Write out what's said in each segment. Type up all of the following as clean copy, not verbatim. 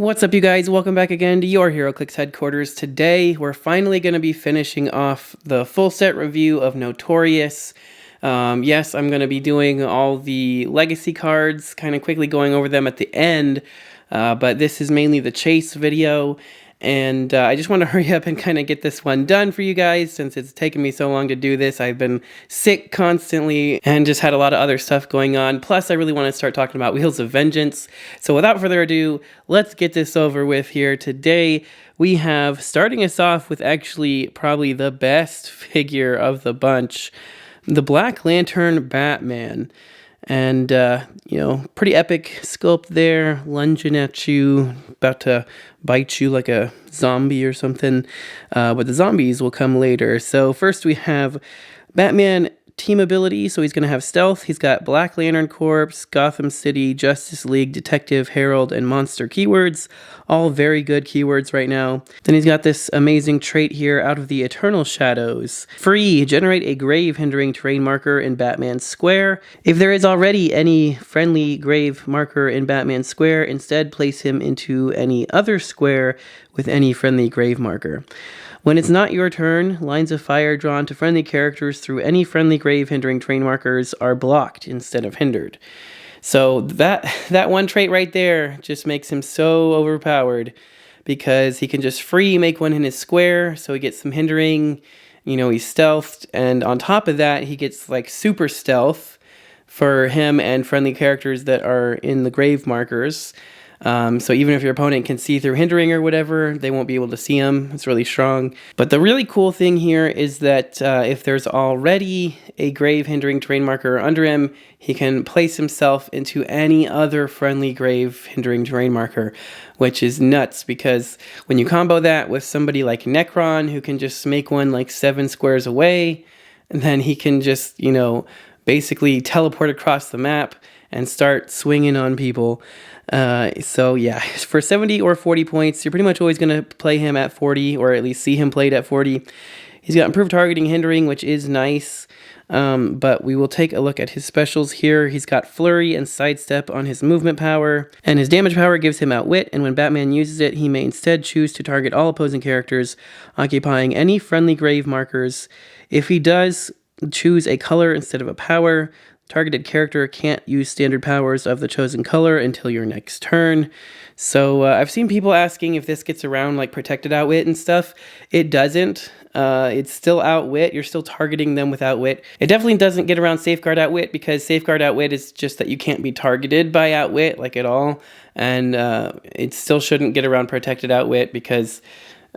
What's up, you guys? Welcome back again to your Heroclix headquarters. Today, we're finally going to be finishing off the full set review of Notorious. Yes, I'm going to be doing all the legacy cards, kind of quickly going over them at the end, but this is mainly the chase video. And I just want to hurry up and kind of get this one done for you guys since it's taken me so long to do this. I've been sick constantly and just had a lot of other stuff going on. Plus, I really want to start talking about Wheels of Vengeance. So without further ado, let's get this over with here. Today, we have, starting us off with actually probably the best figure of the bunch, the Black Lantern Batman. And, pretty epic sculpt there, lunging at you, about to bite you like a zombie or something. But the zombies will come later. So first we have Batman team ability. So he's going to have stealth. He's got Black Lantern Corps, Gotham City, Justice League, Detective, Herald, and Monster keywords. All very good keywords right now. Then he's got this amazing trait here, Out of the Eternal Shadows. Free, generate a grave-hindering terrain marker in Batman's square. If there is already any friendly grave marker in Batman's square, instead place him into any other square with any friendly grave marker. When it's not your turn, lines of fire drawn to friendly characters through any friendly grave-hindering terrain markers are blocked instead of hindered. So that one trait right there just makes him so overpowered because he can just free make one in his square, so he gets some hindering, he's stealthed, and on top of that, he gets like super stealth for him and friendly characters that are in the grave markers. So even if your opponent can see through hindering or whatever, they won't be able to see him. It's really strong. But the really cool thing here is that if there's already a grave hindering terrain marker under him, he can place himself into any other friendly grave hindering terrain marker, which is nuts because when you combo that with somebody like Necron, who can just make one like 7 squares away, then he can just, basically teleport across the map and start swinging on people. So yeah, for 70 or 40 points, you're pretty much always going to play him at 40, or at least see him played at 40. He's got improved targeting hindering, which is nice. But we will take a look at his specials here. He's got flurry and sidestep on his movement power, and his damage power gives him outwit, and when Batman uses it, he may instead choose to target all opposing characters occupying any friendly grave markers. If he does choose a color instead of a power, targeted character can't use standard powers of the chosen color until your next turn. So I've seen people asking if this gets around like protected outwit and stuff. It doesn't. It's still outwit. You're still targeting them with outwit. It definitely doesn't get around safeguard outwit because safeguard outwit is just that you can't be targeted by outwit like at all. And it still shouldn't get around protected outwit because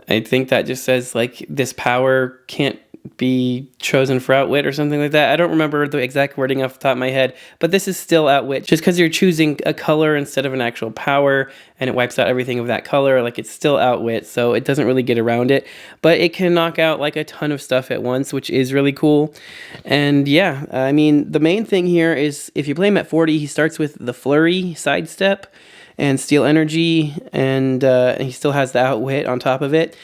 I think that just says like this power can't be chosen for outwit or something like that. I don't remember the exact wording off the top of my head, but this is still outwit. Just because you're choosing a color instead of an actual power and it wipes out everything of that color, like it's still outwit, so it doesn't really get around it. But it can knock out like a ton of stuff at once, which is really cool. And yeah, I mean, the main thing here is if you play him at 40, he starts with the flurry, sidestep, and steal energy, and he still has the outwit on top of it.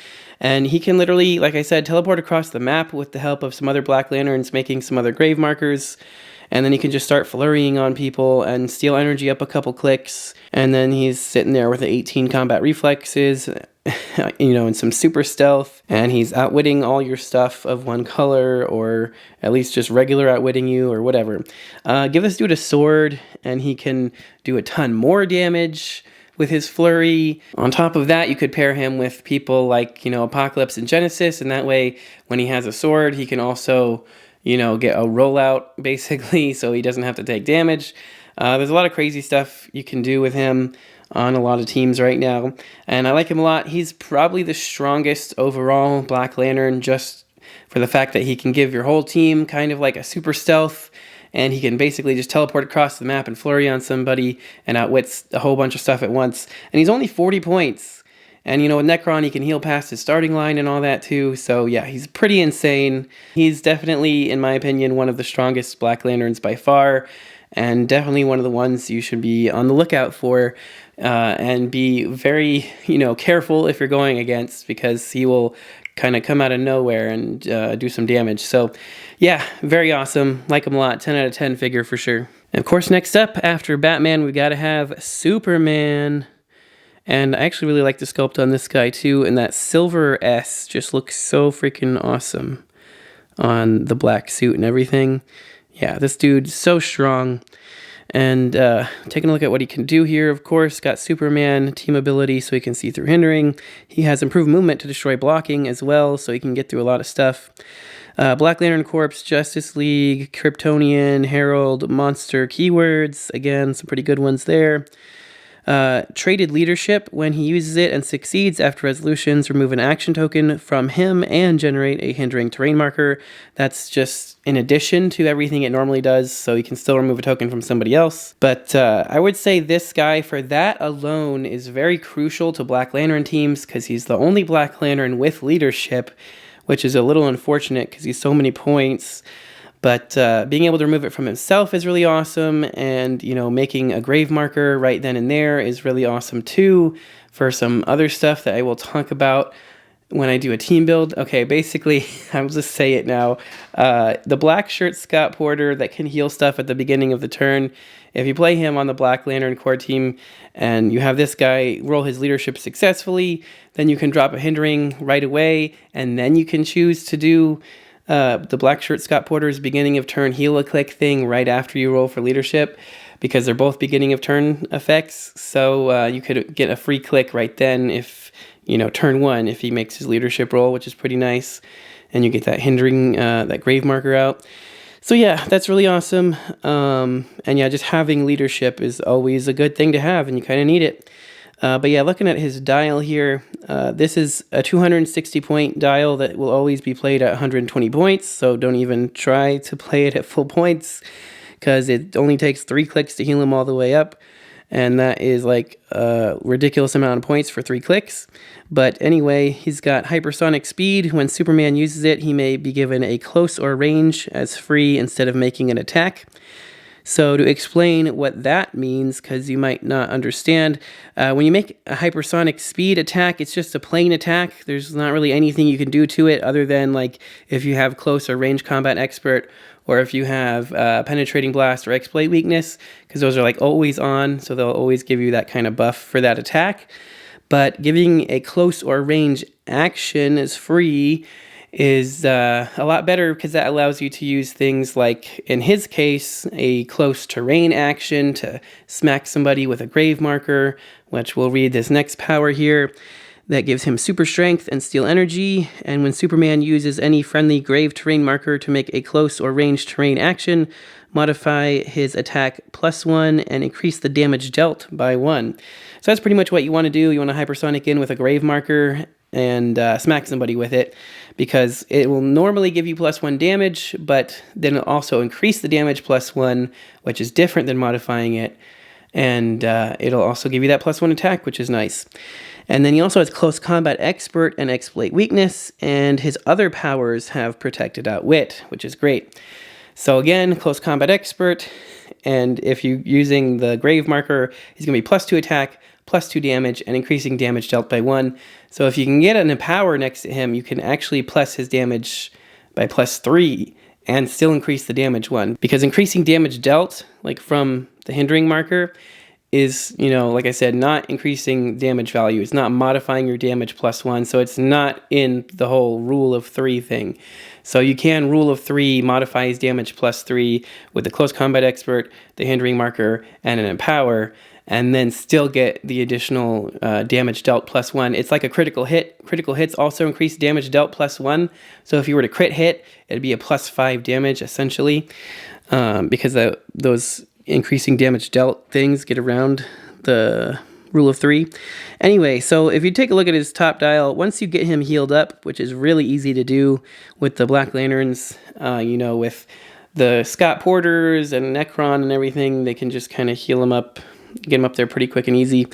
And he can literally, like I said, teleport across the map with the help of some other Black Lanterns making some other grave markers. And then he can just start flurrying on people and steal energy up a couple clicks. And then he's sitting there with the 18 combat reflexes, and some super stealth. And he's outwitting all your stuff of one color, or at least just regular outwitting you or whatever. Give this dude a sword and he can do a ton more damage with his flurry. On top of that, you could pair him with people like, Apocalypse and Genesis, and that way, when he has a sword, he can also, get a rollout, basically, so he doesn't have to take damage. There's a lot of crazy stuff you can do with him on a lot of teams right now, and I like him a lot. He's probably the strongest overall Black Lantern, just for the fact that he can give your whole team kind of like a super stealth, and he can basically just teleport across the map and flurry on somebody and outwits a whole bunch of stuff at once. And he's only 40 points. And, with Necron, he can heal past his starting line and all that, too. So, yeah, he's pretty insane. He's definitely, in my opinion, one of the strongest Black Lanterns by far. And definitely one of the ones you should be on the lookout for. And be very, careful if you're going against, because he will kind of come out of nowhere and do some damage. So yeah, very awesome. Like him a lot. 10 out of 10 figure for sure. And of course, next up after Batman, we got to have Superman. And I actually really like the sculpt on this guy too, and that silver S just looks so freaking awesome on the black suit and everything. Yeah, this dude's so strong. And taking a look at what he can do here, of course, got Superman team ability so he can see through hindering. He has improved movement to destroy blocking as well, so he can get through a lot of stuff. Black Lantern Corps, Justice League, Kryptonian, Herald, Monster keywords. Again, some pretty good ones there. Traded leadership. When he uses it and succeeds after resolutions, remove an action token from him and generate a hindering terrain marker. That's just in addition to everything it normally does, so you can still remove a token from somebody else. But I would say this guy, for that alone, is very crucial to Black Lantern teams because he's the only Black Lantern with leadership, which is a little unfortunate because he's so many points. But being able to remove it from himself is really awesome, and making a grave marker right then and there is really awesome too for some other stuff that I will talk about when I do a team build. Okay, basically, I'll just say it now. The black shirt Scott Porter that can heal stuff at the beginning of the turn, if you play him on the Black Lantern Corps team and you have this guy roll his leadership successfully, then you can drop a hindering right away, and then you can choose to do the black shirt Scott Porter's beginning of turn Heroclix thing right after you roll for leadership, because they're both beginning of turn effects. So you could get a free click right then if, turn 1, if he makes his leadership roll, which is pretty nice. And you get that hindering, that grave marker out. So yeah, that's really awesome. And yeah, just having leadership is always a good thing to have, and you kind of need it. But yeah, looking at his dial here, this is a 260 point dial that will always be played at 120 points, so don't even try to play it at full points, because it only takes 3 clicks to heal him all the way up, and that is like a ridiculous amount of points for 3 clicks. But anyway, he's got hypersonic speed. When Superman uses it, he may be given a close or range as free instead of making an attack. So to explain what that means, because you might not understand, when you make a hypersonic speed attack, it's just a plain attack. There's not really anything you can do to it other than like if you have close or range combat expert, or if you have penetrating blast or exploit weakness, because those are like always on, so they'll always give you that kind of buff for that attack. But giving a close or range action as free is a lot better, because that allows you to use things like, in his case, a close terrain action to smack somebody with a grave marker, which we'll read this next power here. That gives him super strength and steal energy, and when Superman uses any friendly grave terrain marker to make a close or ranged terrain action, modify his attack +1 and increase the damage dealt by 1. So that's pretty much what you want to do. You want to hypersonic in with a grave marker and smack somebody with it, because it will normally give you +1 damage, but then it'll also increase the damage +1, which is different than modifying it, and it'll also give you that +1 attack, which is nice. And then he also has Close Combat Expert and Exploit Weakness, and his other powers have Protected Outwit, which is great. So again, Close Combat Expert, and if you're using the grave marker, he's going to be +2 attack, +2 damage, and increasing damage dealt by 1. So if you can get an empower next to him, you can actually plus his damage by +3 and still increase the damage 1. Because increasing damage dealt, like from the hindering marker, is, like I said, not increasing damage value. It's not modifying your damage +1, so it's not in the whole rule of 3 thing. So you can rule of 3 modify his damage +3 with the Close Combat Expert, the hindering marker, and an empower, and then still get the additional damage dealt +1. It's like a critical hit. Critical hits also increase damage dealt +1. So if you were to crit hit, it'd be a +5 damage essentially, because those increasing damage dealt things get around the rule of 3. Anyway, so if you take a look at his top dial, once you get him healed up, which is really easy to do with the Black Lanterns, with the Scott Porters and Necron and everything, they can just kind of heal him up, get him up there pretty quick and easy.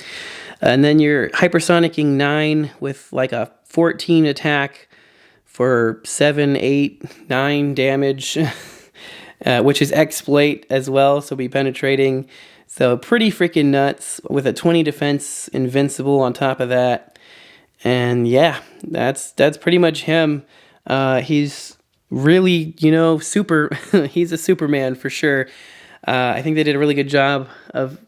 And then you're hypersonicking 9 with like a 14 attack for 7, 8, 9 damage, which is exploit as well, so be penetrating. So pretty freaking nuts, with a 20 defense, invincible on top of that. And yeah, that's pretty much him. He's really, super, he's a Superman for sure. I think they did a really good job of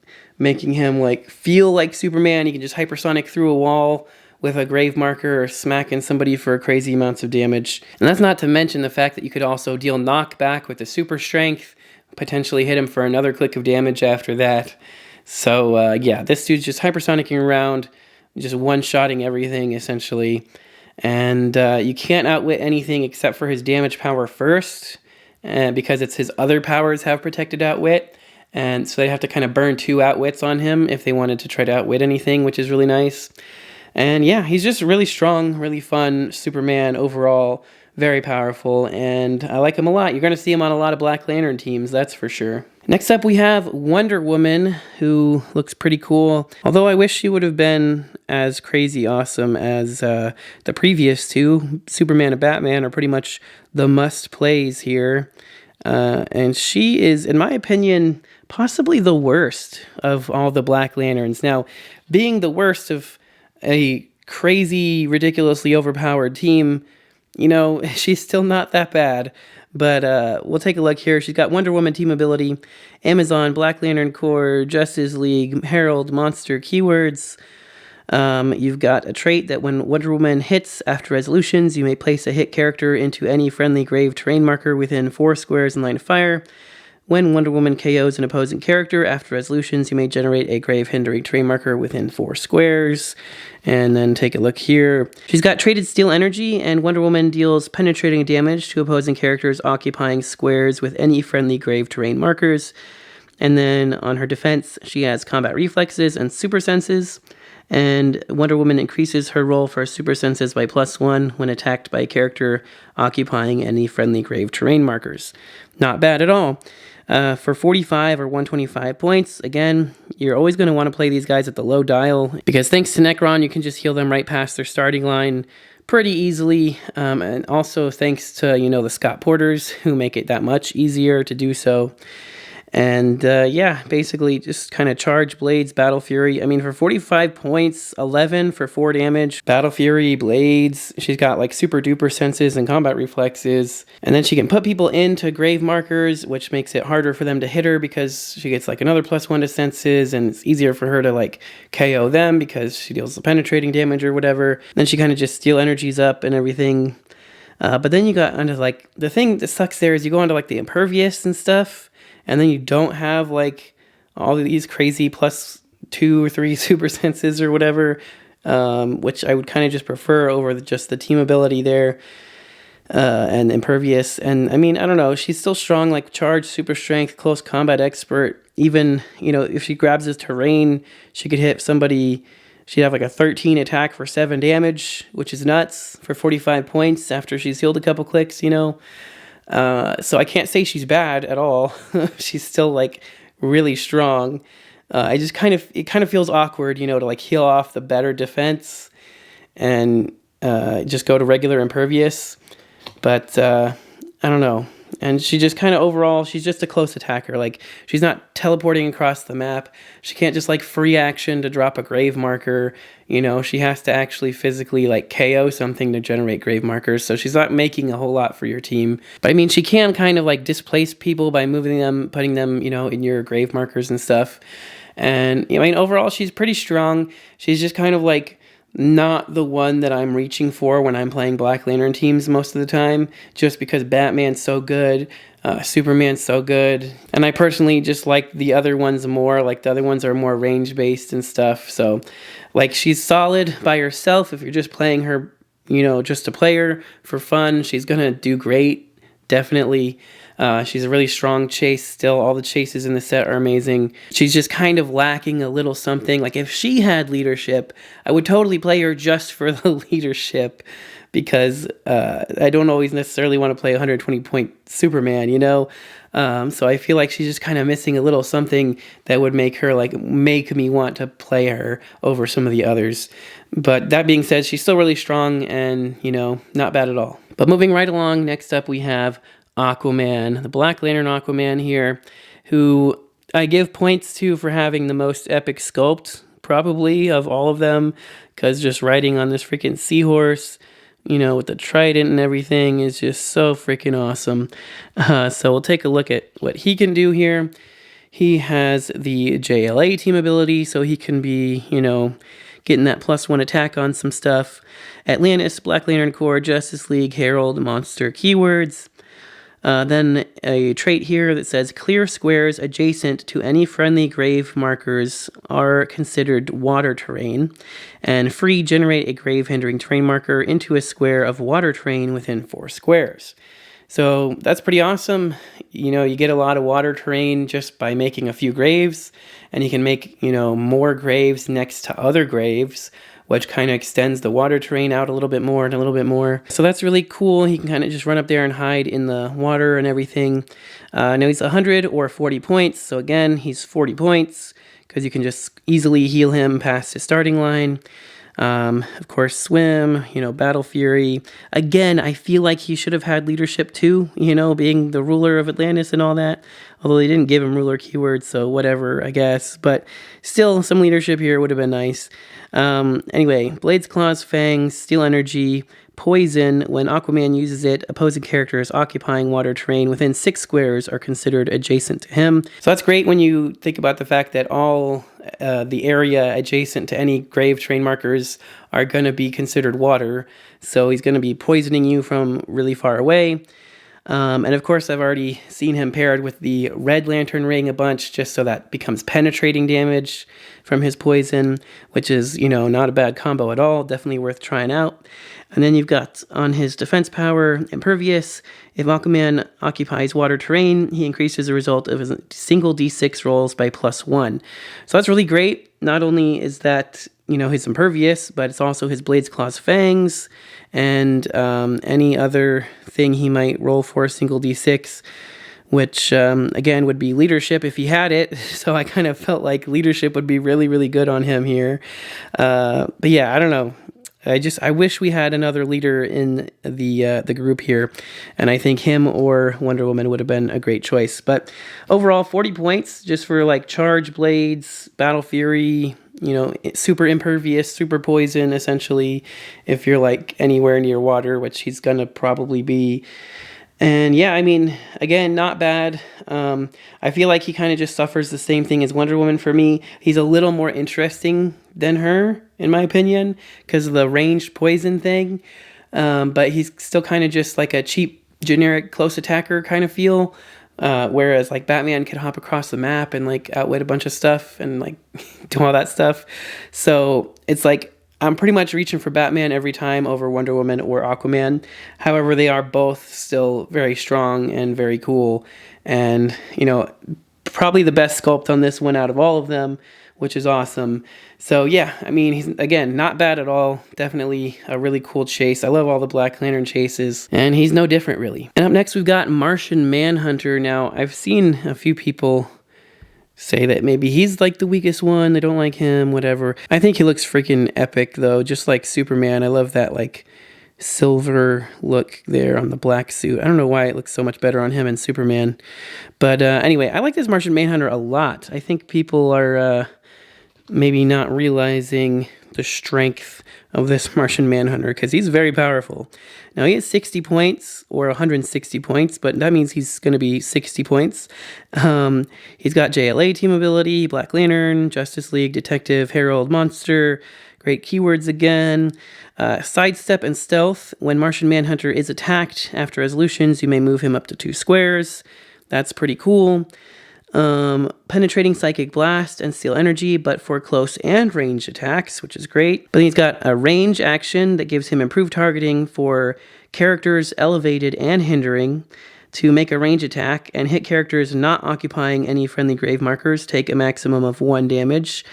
making him like feel like Superman. He can just hypersonic through a wall with a grave marker or smacking somebody for crazy amounts of damage. And that's not to mention the fact that you could also deal knockback with the super strength, potentially hit him for another click of damage after that. So yeah, this dude's just hypersonicking around, just one-shotting everything essentially. And you can't outwit anything except for his damage power first, because it's his other powers have protected outwit. And so they have to kind of burn 2 outwits on him if they wanted to try to outwit anything, which is really nice. And yeah, he's just really strong, really fun Superman overall, very powerful, and I like him a lot. You're going to see him on a lot of Black Lantern teams, that's for sure. Next up, we have Wonder Woman, who looks pretty cool, although I wish she would have been as crazy awesome as the previous two. Superman and Batman are pretty much the must-plays here, and she is, in my opinion, possibly the worst of all the Black Lanterns. Now, being the worst of a crazy, ridiculously overpowered team, you know, she's still not that bad. But we'll take a look here. She's got Wonder Woman team ability, Amazon, Black Lantern Corps, Justice League, Herald, Monster keywords. You've got a trait that when Wonder Woman hits after resolutions, you may place a hit character into any friendly grave terrain marker within 4 squares in line of fire. When Wonder Woman KOs an opposing character after resolutions, you may generate a grave hindering terrain marker within 4 squares. And then take a look here. She's got traded steel energy, and Wonder Woman deals penetrating damage to opposing characters occupying squares with any friendly grave terrain markers. And then on her defense, she has combat reflexes and super senses. And Wonder Woman increases her roll for super senses by +1 when attacked by a character occupying any friendly grave terrain markers. Not bad at all. For 45 or 125 points, again, you're always going to want to play these guys at the low dial, because thanks to Necron, you can just heal them right past their starting line pretty easily, and also thanks to, you know, the Scott Porters, who make it that much easier to do so. And yeah, basically just kind of charge blades, Battle Fury. I mean, for 45 points, 11 for 4 damage, Battle Fury, blades. She's got like super duper senses and combat reflexes. And then she can put people into grave markers, which makes it harder for them to hit her because she gets like another +1 to senses, and it's easier for her to like KO them because she deals the penetrating damage or whatever. Then she kind of just steal energies up and everything. But then you got onto like, the thing that sucks there is you go onto like the impervious and stuff. And then you don't have like all of these crazy +2 or 3 super senses or whatever, which I would kind of just prefer over just the team ability there, and impervious. And I mean, I don't know, she's still strong, like charge, super strength, close combat expert. Even, you know, if she grabs this terrain, she could hit somebody. She'd have like a 13 attack for 7 damage, which is nuts for 45 points after she's healed a couple clicks, you know. So I can't say she's bad at all. She's still like really strong. It kind of feels awkward, you know, to like heal off the better defense and just go to regular impervious. But I don't know. And she just kind of overall, she's just a close attacker. Like, she's not teleporting across the map. She can't just like free action to drop a grave marker. You know, she has to actually physically like KO something to generate grave markers. So she's not making a whole lot for your team. But I mean, she can kind of like displace people by moving them, putting them, you know, in your grave markers and stuff. And I mean, overall, she's pretty strong. She's just kind of like not the one that I'm reaching for when I'm playing Black Lantern teams most of the time, just because Batman's so good, Superman's so good, and I personally just like the other ones more. Like, the other ones are more range-based and stuff, so like, she's solid by herself. If you're just playing her, you know, just to play her for fun, she's gonna do great, definitely. She's a really strong chase still. All the chases in the set are amazing. She's just kind of lacking a little something. Like, if she had leadership, I would totally play her just for the leadership, because I don't always necessarily want to play 120-point Superman, you know? So I feel like she's just kind of missing a little something that would make her, like, make me want to play her over some of the others. But that being said, she's still really strong and, you know, not bad at all. But moving right along, next up we have Aquaman, the Black Lantern Aquaman here, who I give points to for having the most epic sculpt, probably, of all of them, because just riding on this freaking seahorse, you know, with the trident and everything is just so freaking awesome. So we'll take a look at what he can do here. He has the JLA team ability, so he can be, getting that +1 attack on some stuff. Atlantis, Black Lantern Corps, Justice League, Herald, Monster keywords. Then a trait here that says clear squares adjacent to any friendly grave markers are considered water terrain, and free generate a grave hindering terrain marker into a square of water terrain within 4 squares. So that's pretty awesome. You get a lot of water terrain just by making a few graves, and you can make, more graves next to other graves, which kind of extends the water terrain out a little bit more and a little bit more. So that's really cool. He can kind of just run up there and hide in the water and everything. Now he's 100 or 40 points. So again, he's 40 points because you can just easily heal him past his starting line. Of course, swim, battle fury. Again, I feel like he should have had leadership too, being the ruler of Atlantis and all that. Although they didn't give him ruler keywords, so whatever, I guess. But still, some leadership here would have been nice. Anyway, Blades, Claws, Fangs, Steel Energy, Poison. When Aquaman uses it, opposing characters occupying water terrain within 6 squares are considered adjacent to him. So that's great when you think about the fact that all the area adjacent to any grave terrain markers are going to be considered water. So he's going to be poisoning you from really far away. And of course, I've already seen him paired with the Red Lantern Ring a bunch, just so that becomes penetrating damage from his poison, which is, not a bad combo at all. Definitely worth trying out. And then you've got on his defense power, Impervious. If Aquaman occupies water terrain, he increases the result of his single D6 rolls by +1. So that's really great. Not only is that, his Impervious, but it's also his Blades, Claws, Fangs, and any other thing he might roll for a single D6, which, again, would be leadership if he had it. So I kind of felt like leadership would be really, really good on him here. But yeah, I don't know. I wish we had another leader in the group here, and I think him or Wonder Woman would have been a great choice. But overall, 40 points just for like Charge, Blades, Battle Fury, super impervious, super poison, essentially, if you're like anywhere near water, which he's gonna probably be. And yeah, again, not bad. I feel like he kind of just suffers the same thing as Wonder Woman for me. He's a little more interesting than her, in my opinion, because of the ranged poison thing. But he's still kind of just like a cheap, generic, close attacker kind of feel. Whereas like Batman could hop across the map and like outwit a bunch of stuff and like do all that stuff. So it's like, I'm pretty much reaching for Batman every time over Wonder Woman or Aquaman. However, they are both still very strong and very cool. And, probably the best sculpt on this one out of all of them, which is awesome. So yeah, he's, again, not bad at all. Definitely a really cool chase. I love all the Black Lantern chases, and he's no different really. And up next, we've got Martian Manhunter. Now, I've seen a few people say that maybe he's like the weakest one, they don't like him, whatever. I think he looks freaking epic though, just like Superman. I love that like silver look there on the black suit. I don't know why it looks so much better on him and Superman. But anyway, I like this Martian Manhunter a lot. I think people are maybe not realizing the strength of this Martian Manhunter because he's very powerful. Now he has 60 points or 160 points, but that means he's going to be 60 points. He's got JLA team ability, Black Lantern, Justice League, Detective, Herald, Monster. Great keywords again. Sidestep and stealth. When Martian Manhunter is attacked after resolutions, you may move him up to 2 squares. That's pretty cool. Penetrating Psychic Blast and Steel Energy, but for close and range attacks, which is great. But then he's got a range action that gives him improved targeting for characters elevated and hindering to make a range attack, and hit characters not occupying any friendly grave markers take a maximum of 1 damage.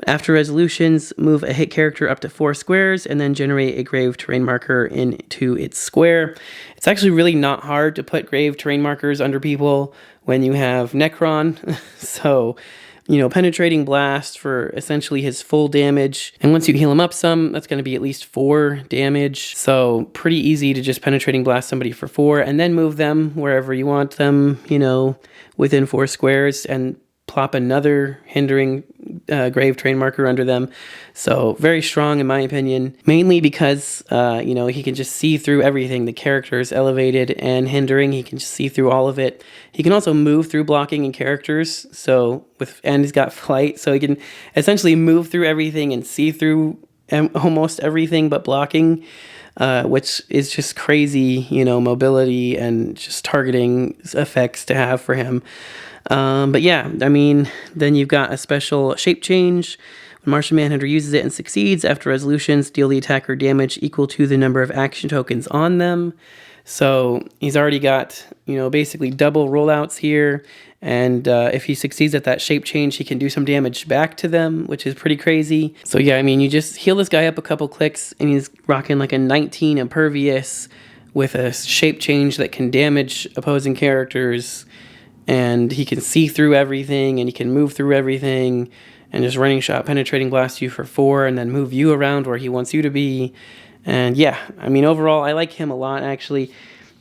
After resolutions, move a hit character up to 4 squares and then generate a grave terrain marker into its square. It's actually really not hard to put grave terrain markers under people when you have Necron. So, penetrating blast for essentially his full damage. And once you heal him up some, that's going to be at least 4 damage. So pretty easy to just penetrating blast somebody for 4 and then move them wherever you want them, within 4 squares. And plop another hindering grave train marker under them. So very strong in my opinion, mainly because, you know, he can just see through everything. The character is elevated and hindering. He can just see through all of it. He can also move through blocking and characters. So and he's got flight. So he can essentially move through everything and see through almost everything but blocking. Which is just crazy, you know, mobility and just targeting effects to have for him. But yeah, I mean, then you've got a special shape change. When Martian Manhunter uses it and succeeds, after resolutions, deal the attacker damage equal to the number of action tokens on them. So he's already got, you know, basically double rollouts here. And if he succeeds at that shape change, he can do some damage back to them, which is pretty crazy. So yeah, I mean, you just heal this guy up a couple clicks, and he's rocking like a 19 impervious with a shape change that can damage opposing characters. And he can see through everything, and he can move through everything, and just running shot, penetrating blast you for 4, and then move you around where he wants you to be. And yeah, I mean, overall, I like him a lot, actually.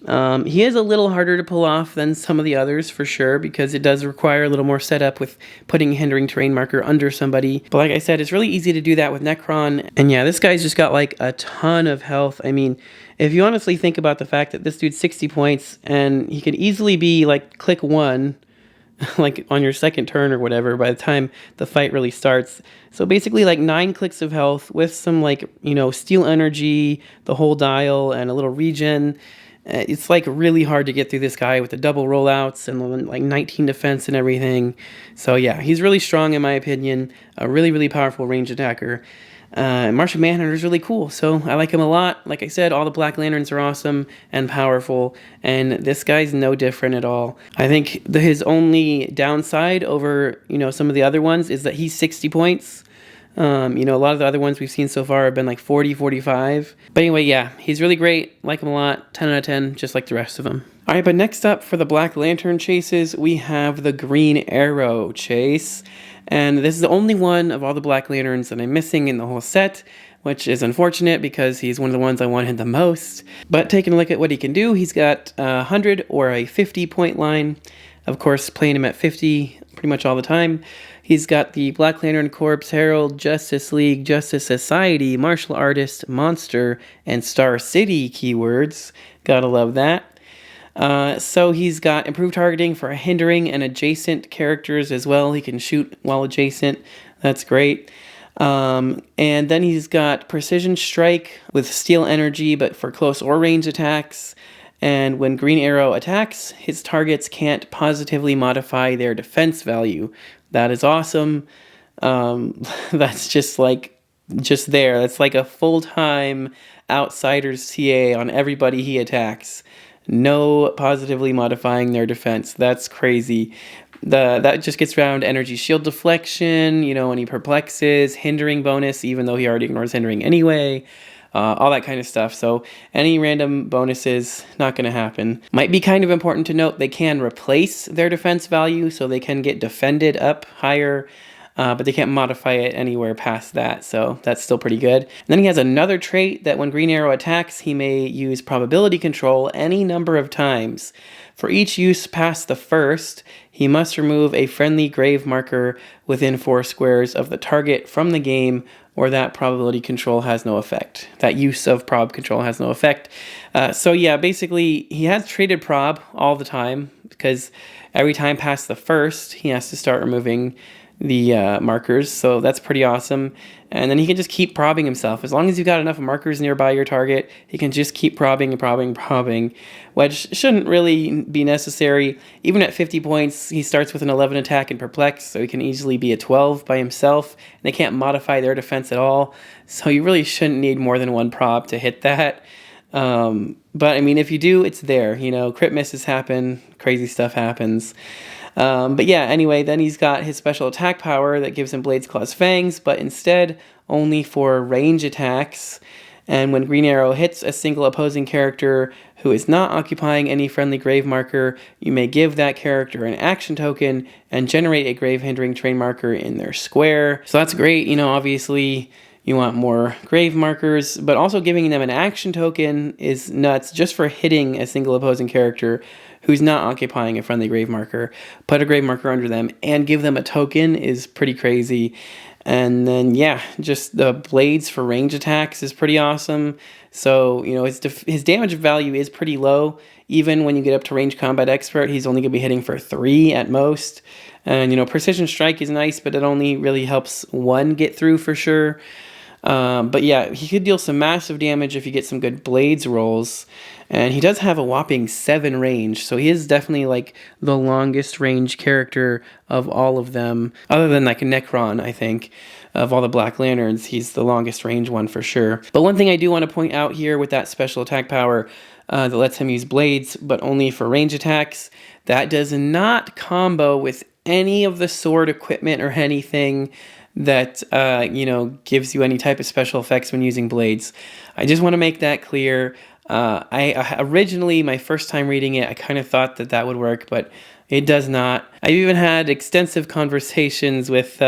He is a little harder to pull off than some of the others, for sure, because it does require a little more setup with putting a hindering terrain marker under somebody. But like I said, it's really easy to do that with Necron. And yeah, this guy's just got like a ton of health. I mean, if you honestly think about the fact that this dude's 60 points, and he could easily be like click 1, like on your second turn or whatever by the time the fight really starts. So basically like 9 clicks of health with some like, you know, steel energy, the whole dial, and a little regen. It's like really hard to get through this guy with the double rollouts and like 19 defense and everything. So yeah, he's really strong in my opinion. A really, really powerful range attacker. Martian Manhunter is really cool, so I like him a lot. Like I said, all the Black Lanterns are awesome and powerful, and this guy's no different at all. I think his only downside over, you know, some of the other ones is that he's 60 points. You know, a lot of the other ones we've seen so far have been like 40, 45. But anyway, yeah, he's really great. Like him a lot. 10 out of 10, just like the rest of them. All right, but next up for the Black Lantern chases, we have the Green Arrow chase. And this is the only one of all the Black Lanterns that I'm missing in the whole set, which is unfortunate because he's one of the ones I wanted the most. But taking a look at what he can do, he's got a 100 or a 50 point line. Of course, playing him at 50 pretty much all the time. He's got the Black Lantern Corps, Herald, Justice League, Justice Society, Martial Artist, Monster, and Star City keywords. Gotta love that. So he's got improved targeting for hindering and adjacent characters as well. He can shoot while adjacent. That's great. And then he's got Precision Strike with Steel Energy, but for close or range attacks. And when Green Arrow attacks, his targets can't positively modify their defense value. That is awesome. That's just there. That's like a full-time outsider's TA on everybody he attacks. No positively modifying their defense. That's crazy. That just gets around energy shield deflection, you know, when he perplexes, hindering bonus, even though he already ignores hindering anyway. All that kind of stuff. So any random bonuses, not going to happen. Might be kind of important to note they can replace their defense value, so they can get defended up higher, but they can't modify it anywhere past that, so that's still pretty good. And then he has another trait that when Green Arrow attacks, he may use probability control any number of times. For each use past the first, he must remove a friendly grave marker within 4 squares of the target from the game, or that probability control has no effect. That use of prob control has no effect. So yeah, basically, he has traded prob all the time, because every time past the first, he has to start removing the markers, so that's pretty awesome. And then he can just keep probbing himself. As long as you've got enough markers nearby your target, he can just keep probbing and probbing, which shouldn't really be necessary. Even at 50 points, he starts with an 11 attack and perplex, so he can easily be a 12 by himself, and they can't modify their defense at all, so you really shouldn't need more than 1 prob to hit that. But I mean, if you do, it's there. You know, crit misses happen, crazy stuff happens. But yeah, anyway, then he's got his special attack power that gives him Blades, Claws, Fangs, but instead only for range attacks. And when Green Arrow hits a single opposing character who is not occupying any friendly grave marker, you may give that character an action token and generate a grave hindering terrain marker in their square. So that's great. You know, obviously you want more grave markers, but also giving them an action token is nuts just for hitting a single opposing character who's not occupying a friendly grave marker, put a grave marker under them, and give them a token is pretty crazy. And then, yeah, just the blades for range attacks is pretty awesome. So, you know, his damage value is pretty low. Even when you get up to range combat expert, he's only going to be hitting for 3 at most. And, you know, precision strike is nice, but it only really helps 1 get through for sure. But yeah, he could deal some massive damage if you get some good blades rolls. And he does have a whopping 7 range, so he is definitely like the longest range character of all of them, other than like Necron, I think. Of all the Black Lanterns, he's the longest range one for sure. But one thing I do want to point out here with that special attack power that lets him use blades, but only for range attacks, that does not combo with any of the sword equipment or anything that, you know, gives you any type of special effects when using blades. I just want to make that clear. I originally, my first time reading it, I kind of thought that that would work, but it does not. I've even had extensive conversations with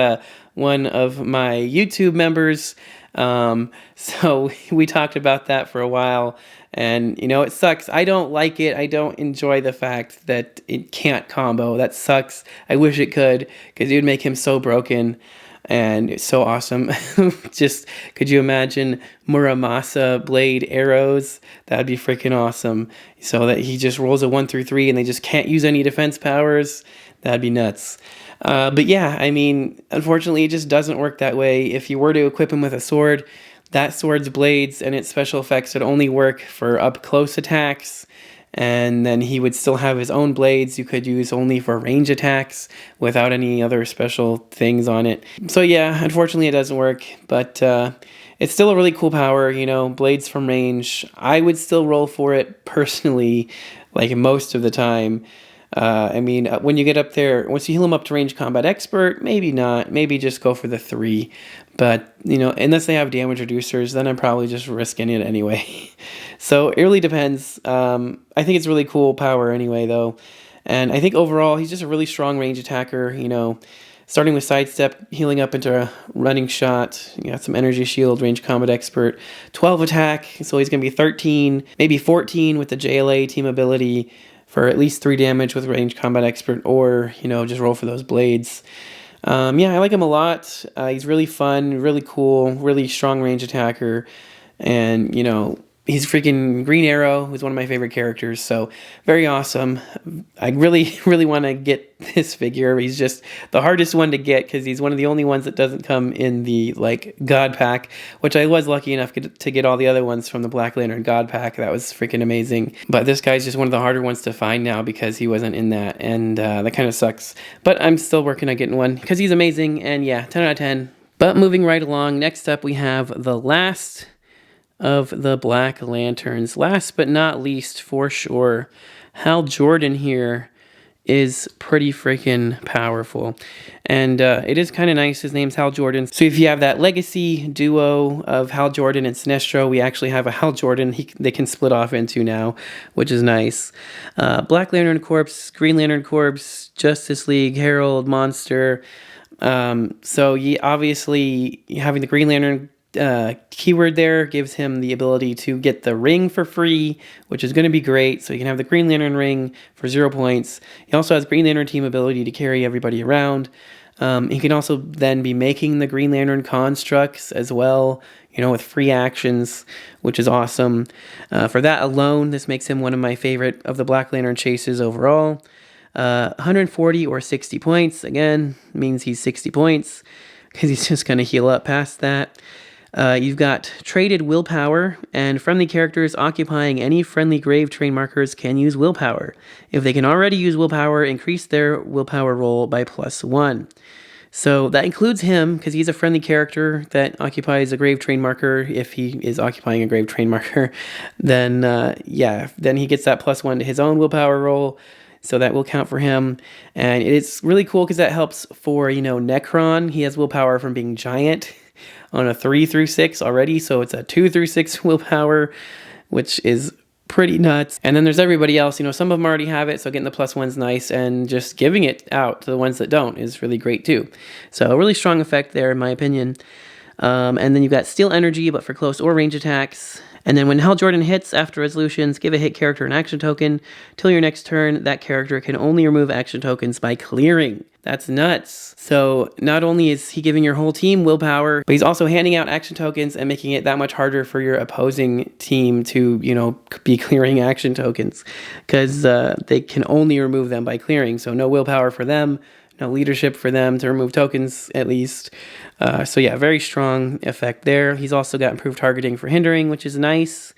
one of my YouTube members. So we talked about that for a while, and you know, it sucks. I don't like it. I don't enjoy the fact that it can't combo. That sucks. I wish it could, because it would make him so broken. And it's so awesome. Just, could you imagine Muramasa blade arrows? That'd be freaking awesome. So that he just rolls a 1 through 3 and they just can't use any defense powers. That'd be nuts. But yeah, I mean, unfortunately, it just doesn't work that way. If you were to equip him with a sword, that sword's blades and its special effects would only work for up close attacks. And then he would still have his own blades you could use only for range attacks without any other special things on it. So yeah, unfortunately it doesn't work, but it's still a really cool power, you know, blades from range. I would still roll for it personally, like most of the time. I mean, when you get up there, once you heal him up to range combat expert, maybe not. Maybe just go for the 3. But, you know, unless they have damage reducers, then I'm probably just risking it anyway. So it really depends. I think it's really cool power anyway, though. And I think overall, he's just a really strong range attacker, you know. Starting with sidestep, healing up into a running shot. You got some energy shield, range combat expert. 12 attack, so he's going to be 13, maybe 14 with the JLA team ability, for at least 3 damage with range combat expert, or, you know, just roll for those blades. Yeah, I like him a lot. He's really fun, really cool, really strong range attacker. And, you know, he's freaking Green Arrow, who's one of my favorite characters, so very awesome. I really, really want to get this figure. He's just the hardest one to get because he's one of the only ones that doesn't come in the, like, God Pack, which I was lucky enough to get all the other ones from the Black Lantern God Pack. That was freaking amazing. But this guy's just one of the harder ones to find now because he wasn't in that, and that kind of sucks. But I'm still working on getting one because he's amazing, and yeah, 10 out of 10. But moving right along, next up we have the last of the Black Lanterns. Last but not least, for sure, Hal Jordan here is pretty freaking powerful. And it is kind of nice. His name's Hal Jordan. So if you have that legacy duo of Hal Jordan and Sinestro, we actually have a Hal Jordan they can split off into now, which is nice. Black Lantern Corps, Green Lantern Corps, Justice League, Herald, Monster. So obviously having the Green Lantern keyword there gives him the ability to get the ring for free, which is going to be great. So you can have the Green Lantern ring for 0 points. He also has Green Lantern team ability to carry everybody around. He can also then be making the Green Lantern constructs as well, you know, with free actions, which is awesome. For that alone, this makes him one of my favorite of the Black Lantern chases overall. 140 or 60 points, again, means he's 60 points because he's just going to heal up past that. You've got traded willpower, and friendly characters occupying any friendly grave train markers can use willpower. If they can already use willpower, increase their willpower roll by +1. So that includes him, because he's a friendly character that occupies a grave train marker. If he is occupying a grave train marker, then then he gets that +1 to his own willpower roll. So that will count for him. And it's really cool because that helps for, you know, Necron. He has willpower from being giant on a 3 through 6 already, so it's a 2 through 6 willpower, which is pretty nuts. And then there's everybody else, you know, some of them already have it, so getting the +1's nice, and just giving it out to the ones that don't is really great too. So a really strong effect there, in my opinion. And then you've got Steel Energy, but for close or range attacks. And then when Hal Jordan hits after resolutions, give a hit character an action token. Till your next turn, that character can only remove action tokens by clearing. That's nuts. So not only is he giving your whole team willpower, but he's also handing out action tokens and making it that much harder for your opposing team to, be clearing action tokens, because they can only remove them by clearing. So no willpower for them, no leadership for them to remove tokens, at least. So yeah, very strong effect there. He's also got improved targeting for hindering, which is nice,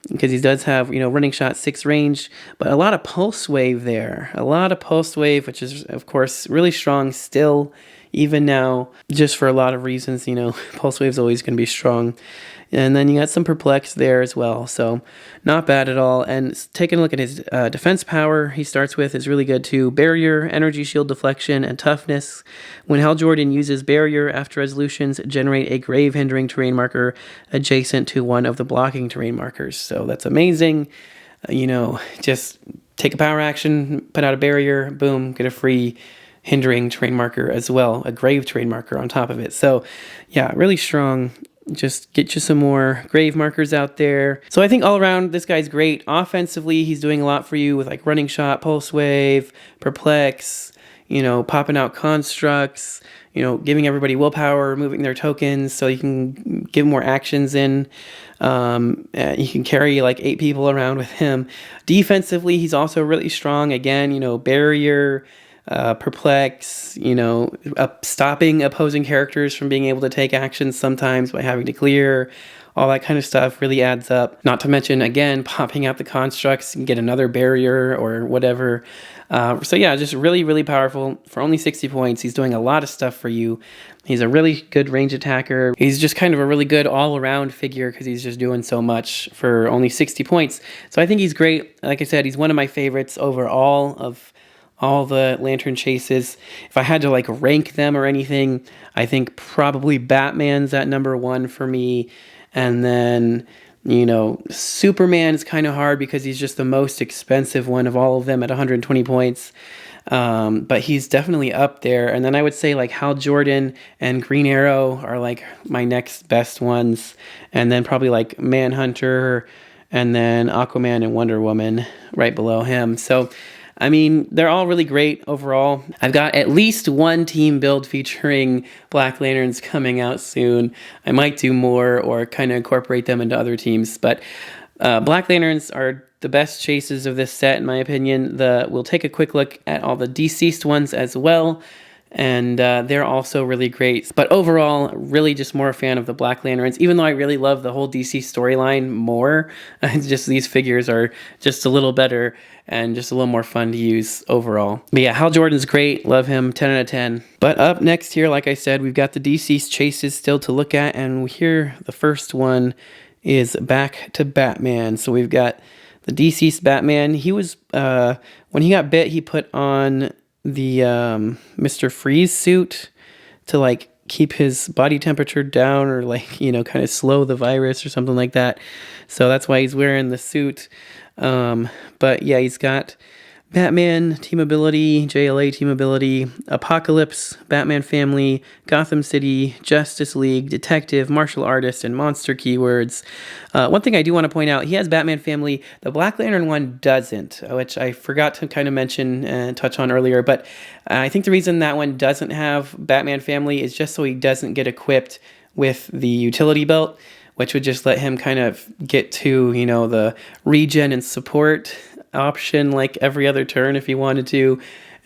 because he does have, running shot 6 range, but a lot of pulse wave there. A lot of pulse wave, which is, of course, really strong still, even now, just for a lot of reasons. Pulse wave's always going to be strong. And then you got some perplex there as well, so not bad at all. And taking a look at his defense power, he starts with is really good too. Barrier, energy shield deflection, and toughness. When Hal Jordan uses barrier after resolutions, generate a grave hindering terrain marker adjacent to one of the blocking terrain markers. So that's amazing. Just take a power action, put out a barrier, boom, get a free hindering terrain marker as well, a grave terrain marker on top of it. So yeah, really strong. Just get you some more grave markers out there. So I think all around, this guy's great. Offensively, he's doing a lot for you with like running shot, pulse wave, perplex, popping out constructs, giving everybody willpower, removing their tokens so you can get more actions in. You can carry like 8 people around with him. Defensively, he's also really strong. Again, barrier, perplex, stopping opposing characters from being able to take actions sometimes by having to clear, all that kind of stuff really adds up. Not to mention, again, popping out the constructs and get another barrier or whatever. So yeah, just really, really powerful. For only 60 points, he's doing a lot of stuff for you. He's a really good range attacker. He's just kind of a really good all-around figure because he's just doing so much for only 60 points. So I think he's great. Like I said, he's one of my favorites overall of all the Lantern chases. If I had to like rank them or anything, I think probably Batman's at number 1 for me. And then, Superman is kind of hard because he's just the most expensive one of all of them at 120 points. But he's definitely up there. And then I would say like Hal Jordan and Green Arrow are like my next best ones. And then probably like Manhunter and then Aquaman and Wonder Woman right below him. So they're all really great overall. I've got at least one team build featuring Black Lanterns coming out soon. I might do more or kind of incorporate them into other teams. But Black Lanterns are the best chases of this set, in my opinion. We'll take a quick look at all the DCeased ones as well. And they're also really great. But overall, really just more a fan of the Black Lanterns, even though I really love the whole DC storyline more. Just these figures are just a little better and just a little more fun to use overall. But yeah, Hal Jordan's great. Love him. 10 out of 10. But up next here, like I said, we've got the DCeased chases still to look at. And here, the first one is Back to Batman. So we've got the DCeased Batman. He was, when he got bit, he put on the Mr. Freeze suit to like keep his body temperature down or like, kind of slow the virus or something like that. So that's why he's wearing the suit. But yeah, he's got Batman team ability, JLA team ability, Apocalypse, Batman Family, Gotham City, Justice League, Detective, Martial Artist, and Monster keywords. One thing I do want to point out, he has Batman Family. The Black Lantern one doesn't, which I forgot to kind of mention and touch on earlier. But I think the reason that one doesn't have Batman Family is just so he doesn't get equipped with the utility belt, which would just let him kind of get to, the regen and support option like every other turn if he wanted to,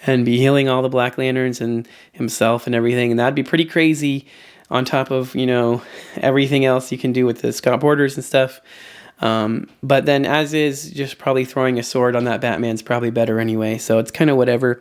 and be healing all the Black Lanterns and himself and everything. And that'd be pretty crazy on top of, everything else you can do with the Scott Borders and stuff. But then as is, just probably throwing a sword on that Batman's probably better anyway. So it's kind of whatever.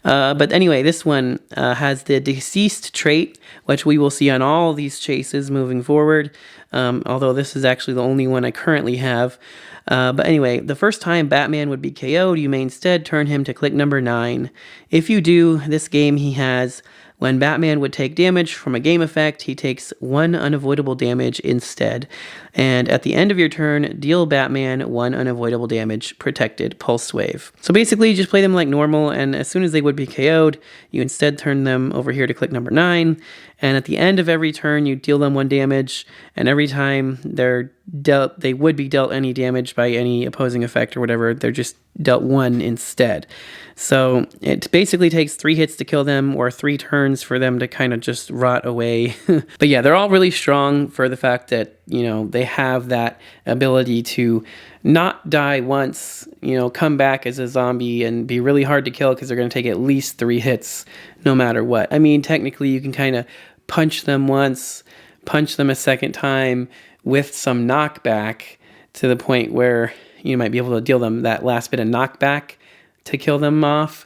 But anyway, this one has the DCeased trait, which we will see on all these chases moving forward. Although this is actually the only one I currently have. But anyway, the first time Batman would be KO'd, you may instead turn him to click number 9. If you do, this game he has, when Batman would take damage from a game effect, he takes 1 unavoidable damage instead. And at the end of your turn, deal Batman 1 unavoidable damage, protected, pulse wave. So basically, you just play them like normal, and as soon as they would be KO'd, you instead turn them over here to click number 9. And at the end of every turn, you deal them 1 damage, and every time they're they would be dealt any damage by any opposing effect or whatever. They're just dealt 1 instead. So it basically takes 3 hits to kill them, or 3 turns for them to kind of just rot away. But yeah, they're all really strong for the fact that, you know, they have that ability to not die once, you know, come back as a zombie and be really hard to kill because they're going to take at least 3 hits no matter what. I mean, technically you can kind of punch them once, punch them a second time with some knockback to the point where you might be able to deal them that last bit of knockback to kill them off,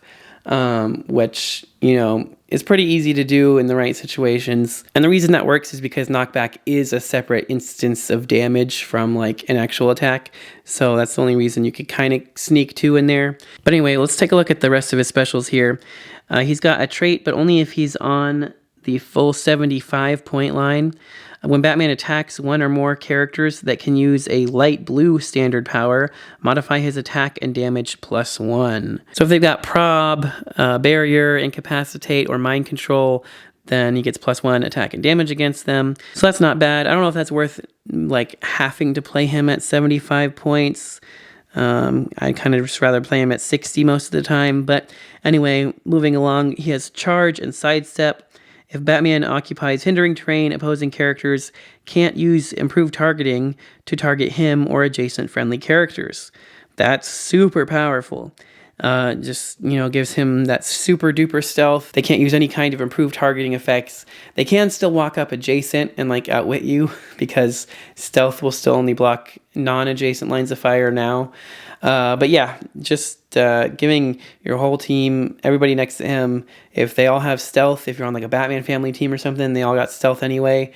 which, you know, is pretty easy to do in the right situations. And the reason that works is because knockback is a separate instance of damage from like an actual attack. So that's the only reason you could kind of sneak 2 in there. But anyway, let's take a look at the rest of his specials here. He's got a trait, but only if he's on the full 75 point line. When Batman attacks 1 or more characters that can use a light blue standard power, modify his attack and damage +1. So if they've got prob, barrier, incapacitate, or mind control, then he gets +1 attack and damage against them. So that's not bad. I don't know if that's worth like having to play him at 75 points. I'd kind of just rather play him at 60 most of the time. But anyway, moving along, he has charge and sidestep. If Batman occupies hindering terrain, opposing characters can't use improved targeting to target him or adjacent friendly characters. That's super powerful. Just, you know, gives him that super duper stealth. They can't use any kind of improved targeting effects. They can still walk up adjacent and like outwit you because stealth will still only block non-adjacent lines of fire now. But yeah, just giving your whole team, everybody next to him, if they all have stealth, if you're on like a Batman family team or something, they all got stealth anyway,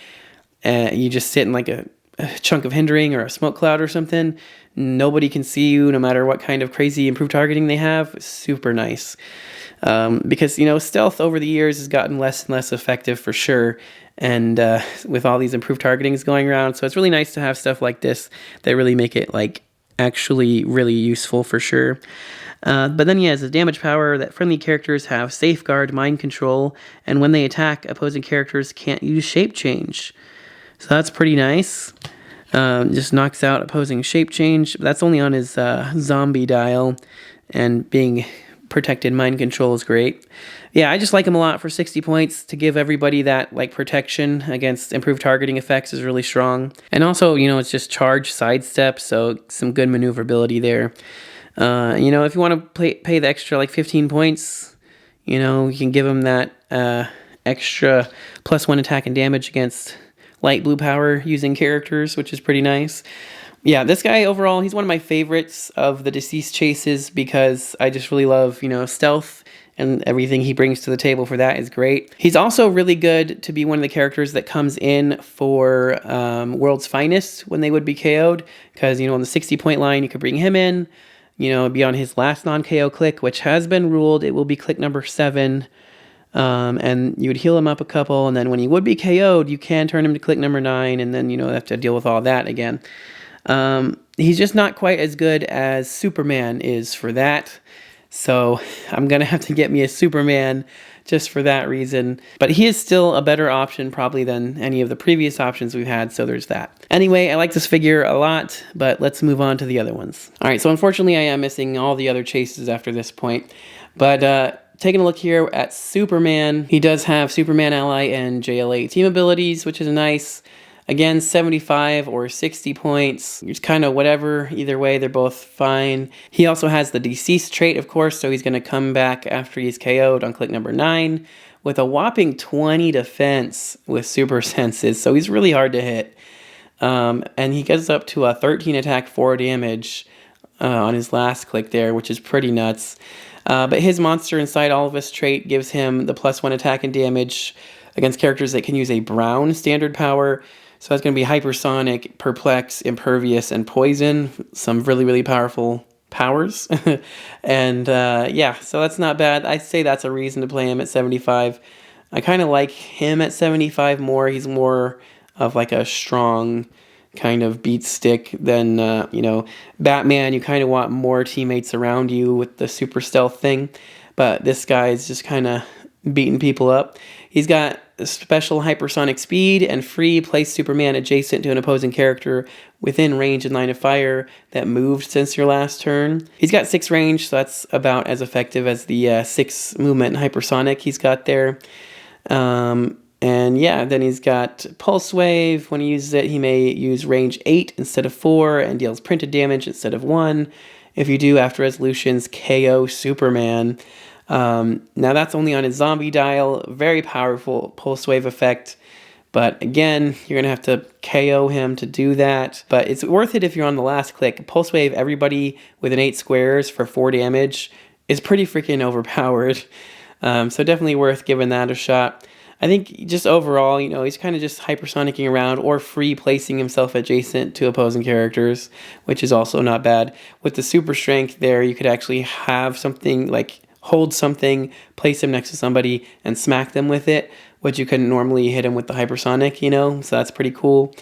and you just sit in like a chunk of hindering or a smoke cloud or something, nobody can see you no matter what kind of crazy improved targeting they have. Super nice. Because, you know, stealth over the years has gotten less and less effective for sure, and with all these improved targetings going around, so it's really nice to have stuff like this that really make it like actually really useful for sure. But then he has a damage power that friendly characters have safeguard, mind control, and when they attack, opposing characters can't use shape change. So that's pretty nice. Just knocks out opposing shape change. That's only on his zombie dial, and being protected mind control is great. Yeah, I just like him a lot for 60 points. To give everybody that like protection against improved targeting effects is really strong. And also, you know, it's just charge, sidestep, so some good maneuverability there. You know, if you want to pay the extra like 15 points, you know, you can give him that extra +1 attack and damage against light blue power using characters, which is pretty nice. Yeah, this guy overall, he's one of my favorites of the DCeased chases because I just really love, you know, stealth, and everything he brings to the table for that is great. He's also really good to be one of the characters that comes in for World's Finest when they would be KO'd, because, you know, on the 60 point line, you could bring him in, you know, be on his last non-KO click, which has been ruled. It will be click number 7. And you would heal him up a couple, and then when he would be KO'd, you can turn him to click number 9, and then, you know, have to deal with all that again. He's just not quite as good as Superman is for that, so I'm gonna have to get me a Superman just for that reason. But he is still a better option probably than any of the previous options we've had, so there's that. Anyway, I like this figure a lot, but let's move on to the other ones. Alright, so unfortunately I am missing all the other chases after this point, but taking a look here at Superman, he does have Superman Ally and JLA team abilities, which is nice. Again, 75 or 60 points. It's kind of whatever. Either way, they're both fine. He also has the DCeased trait, of course, so he's going to come back after he's KO'd on click number 9 with a whopping 20 defense with super senses, so he's really hard to hit. And he gets up to a 13 attack, 4 damage on his last click there, which is pretty nuts. But his Monster Inside All of Us trait gives him the +1 attack and damage against characters that can use a brown standard power. So that's going to be Hypersonic, Perplex, Impervious, and Poison. Some really, really powerful powers. And yeah, so that's not bad. I'd say that's a reason to play him at 75. I kind of like him at 75 more. He's more of like a strong kind of beat stick than, you know, Batman. You kind of want more teammates around you with the super stealth thing. But this guy is just kind of beating people up. He's got special hypersonic speed and free place Superman adjacent to an opposing character within range and line of fire that moved since your last turn. He's got 6 range, so that's about as effective as the 6 movement and hypersonic he's got there. And yeah, then he's got Pulse Wave. When he uses it, he may use range 8 instead of 4 and deals printed damage instead of 1. If you do, after resolutions, KO Superman. Now that's only on his zombie dial. Very powerful Pulse Wave effect. But again, you're going to have to KO him to do that. But it's worth it if you're on the last click. Pulse Wave everybody within 8 squares for 4 damage is pretty freaking overpowered. So definitely worth giving that a shot. I think just overall, he's kind of just hypersonicking around or free placing himself adjacent to opposing characters, which is also not bad. With the super strength there, you could actually have something like hold something, place him next to somebody, and smack them with it, which you couldn't normally hit him with the hypersonic, so that's pretty cool.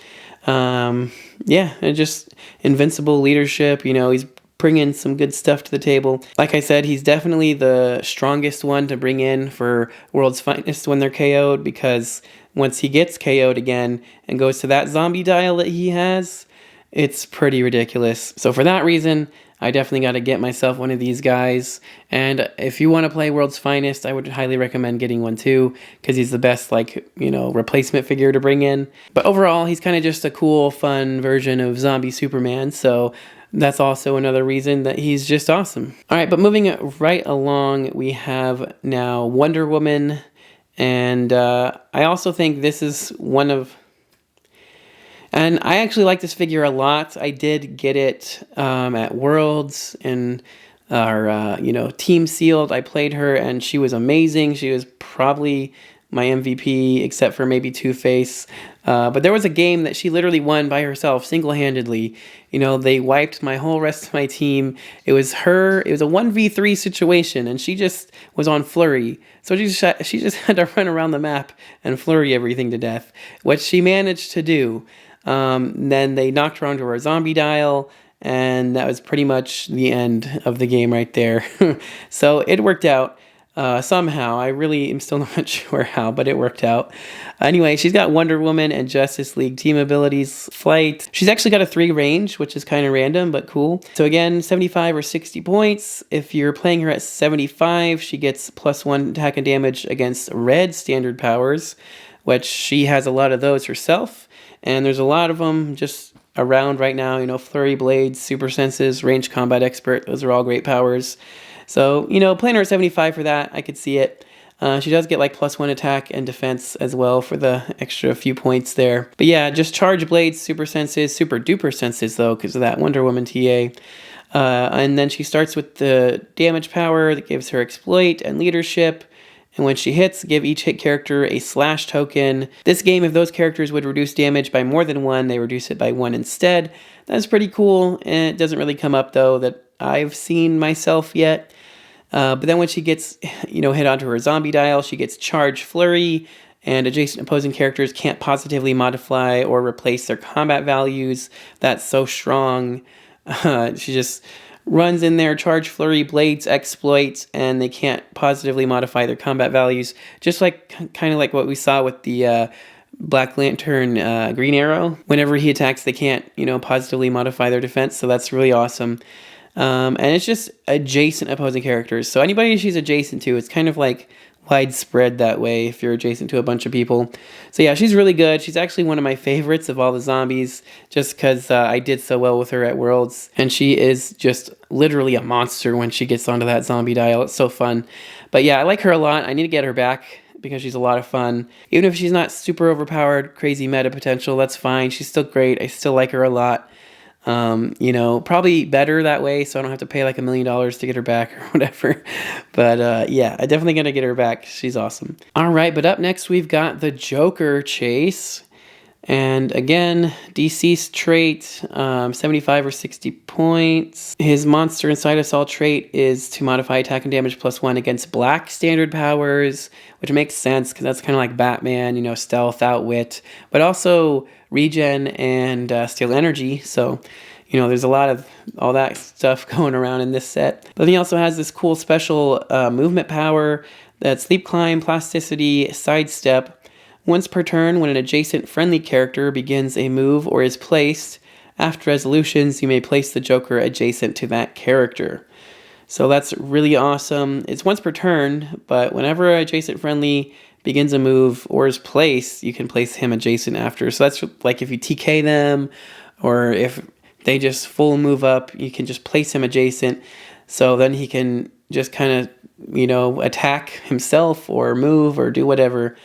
Yeah, and just invincible leadership, he's bringing some good stuff to the table. Like I said, he's definitely the strongest one to bring in for World's Finest when they're KO'd, because once he gets KO'd again and goes to that zombie dial that he has, it's pretty ridiculous. So for that reason, I definitely got to get myself one of these guys. And if you want to play World's Finest, I would highly recommend getting one too, because he's the best, replacement figure to bring in. But overall, he's kind of just a cool, fun version of Zombie Superman. So that's also another reason that he's just awesome. All right, but moving right along, we have now Wonder Woman. And I also think this is one of... And I actually like this figure a lot. I did get it at Worlds and our, team sealed. I played her and she was amazing. She was probably my MVP, except for maybe Two-Face. But there was a game that she literally won by herself, single-handedly. They wiped my whole rest of my team. It was her. It was a 1v3 situation, and she just was on Flurry. So she just had to run around the map and flurry everything to death, which she managed to do. Then they knocked her onto her zombie dial, and that was pretty much the end of the game right there. So it worked out. Somehow. I really am still not sure how, but it worked out. Anyway, she's got Wonder Woman and Justice League team abilities, flight. She's actually got a 3 range, which is kind of random, but cool. So again, 75 or 60 points. If you're playing her at 75, she gets +1 attack and damage against red standard powers, which she has a lot of those herself. And there's a lot of them just around right now. Flurry Blades, Super Senses, Range Combat Expert. Those are all great powers. So, playing her at 75 for that, I could see it. She does get +1 attack and defense as well for the extra few points there. But yeah, just Charge Blades, Super Senses, Super Duper Senses though, because of that Wonder Woman TA. And then she starts with the damage power that gives her exploit and leadership. And when she hits, give each hit character a slash token. This game, if those characters would reduce damage by more than 1, they reduce it by 1 instead. That's pretty cool. And it doesn't really come up though that I've seen myself yet. But then when she gets, hit onto her zombie dial, she gets Charge Flurry, and adjacent opposing characters can't positively modify or replace their combat values. That's so strong. She just runs in there, Charge Flurry, Blades, Exploits, and they can't positively modify their combat values. Just kind of like what we saw with the Black Lantern Green Arrow. Whenever he attacks, they can't, positively modify their defense. So that's really awesome. And it's just adjacent opposing characters. So anybody she's adjacent to, it's kind of widespread that way if you're adjacent to a bunch of people. So yeah, she's really good. She's actually one of my favorites of all the zombies, just because I did so well with her at Worlds. And she is just literally a monster when she gets onto that zombie dial. It's so fun. But yeah, I like her a lot. I need to get her back because she's a lot of fun. Even if she's not super overpowered, crazy meta potential, that's fine. She's still great. I still like her a lot. Probably better that way, so I don't have to pay $1 million to get her back or whatever. But yeah, I'm definitely gonna get her back. She's awesome. All right, but up next we've got the Joker Chase. And again, DCeased trait, 75 or 60 points. His Monster Inside Us All trait is to modify attack and damage +1 against black standard powers, which makes sense because that's kind of like Batman, stealth, outwit, but also regen and steal energy. So, there's a lot of all that stuff going around in this set. But then he also has this cool special movement power That's Sleep Climb, Plasticity, Sidestep. Once per turn, when an adjacent friendly character begins a move or is placed, after resolutions, you may place the Joker adjacent to that character. So that's really awesome. It's once per turn, but whenever an adjacent friendly begins a move or is placed, you can place him adjacent after. So that's like if you TK them, or if they just full move up, you can just place him adjacent. So then he can just kind of, attack himself or move or do whatever.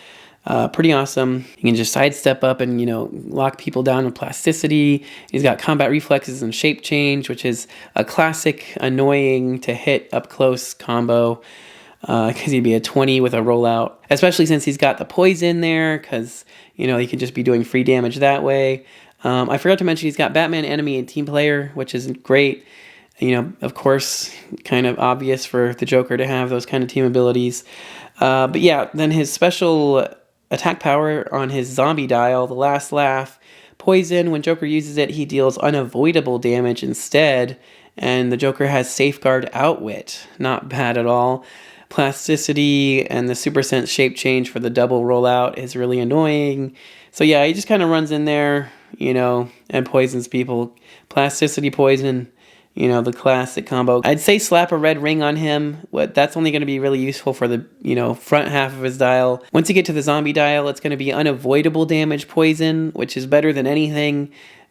Pretty awesome. You can just sidestep up and, lock people down with Plasticity. He's got combat reflexes and shape change, which is a classic annoying to hit up close combo, because he'd be a 20 with a rollout, especially since he's got the poison there, because, he could just be doing free damage that way. I forgot to mention he's got Batman, Enemy, and Team Player, which is great. Of course, kind of obvious for the Joker to have those kind of team abilities. But yeah, then his special attack power on his zombie dial, the Last Laugh. Poison, when Joker uses it, he deals unavoidable damage instead, and the Joker has Safeguard Outwit. Not bad at all. Plasticity and the Super Sense shape change for the double rollout is really annoying. So yeah, he just kind of runs in there, and poisons people. Plasticity, poison, the classic combo. I'd say slap a red ring on him. That's only going to be really useful for the, front half of his dial. Once you get to the zombie dial, it's going to be unavoidable damage poison, which is better than anything.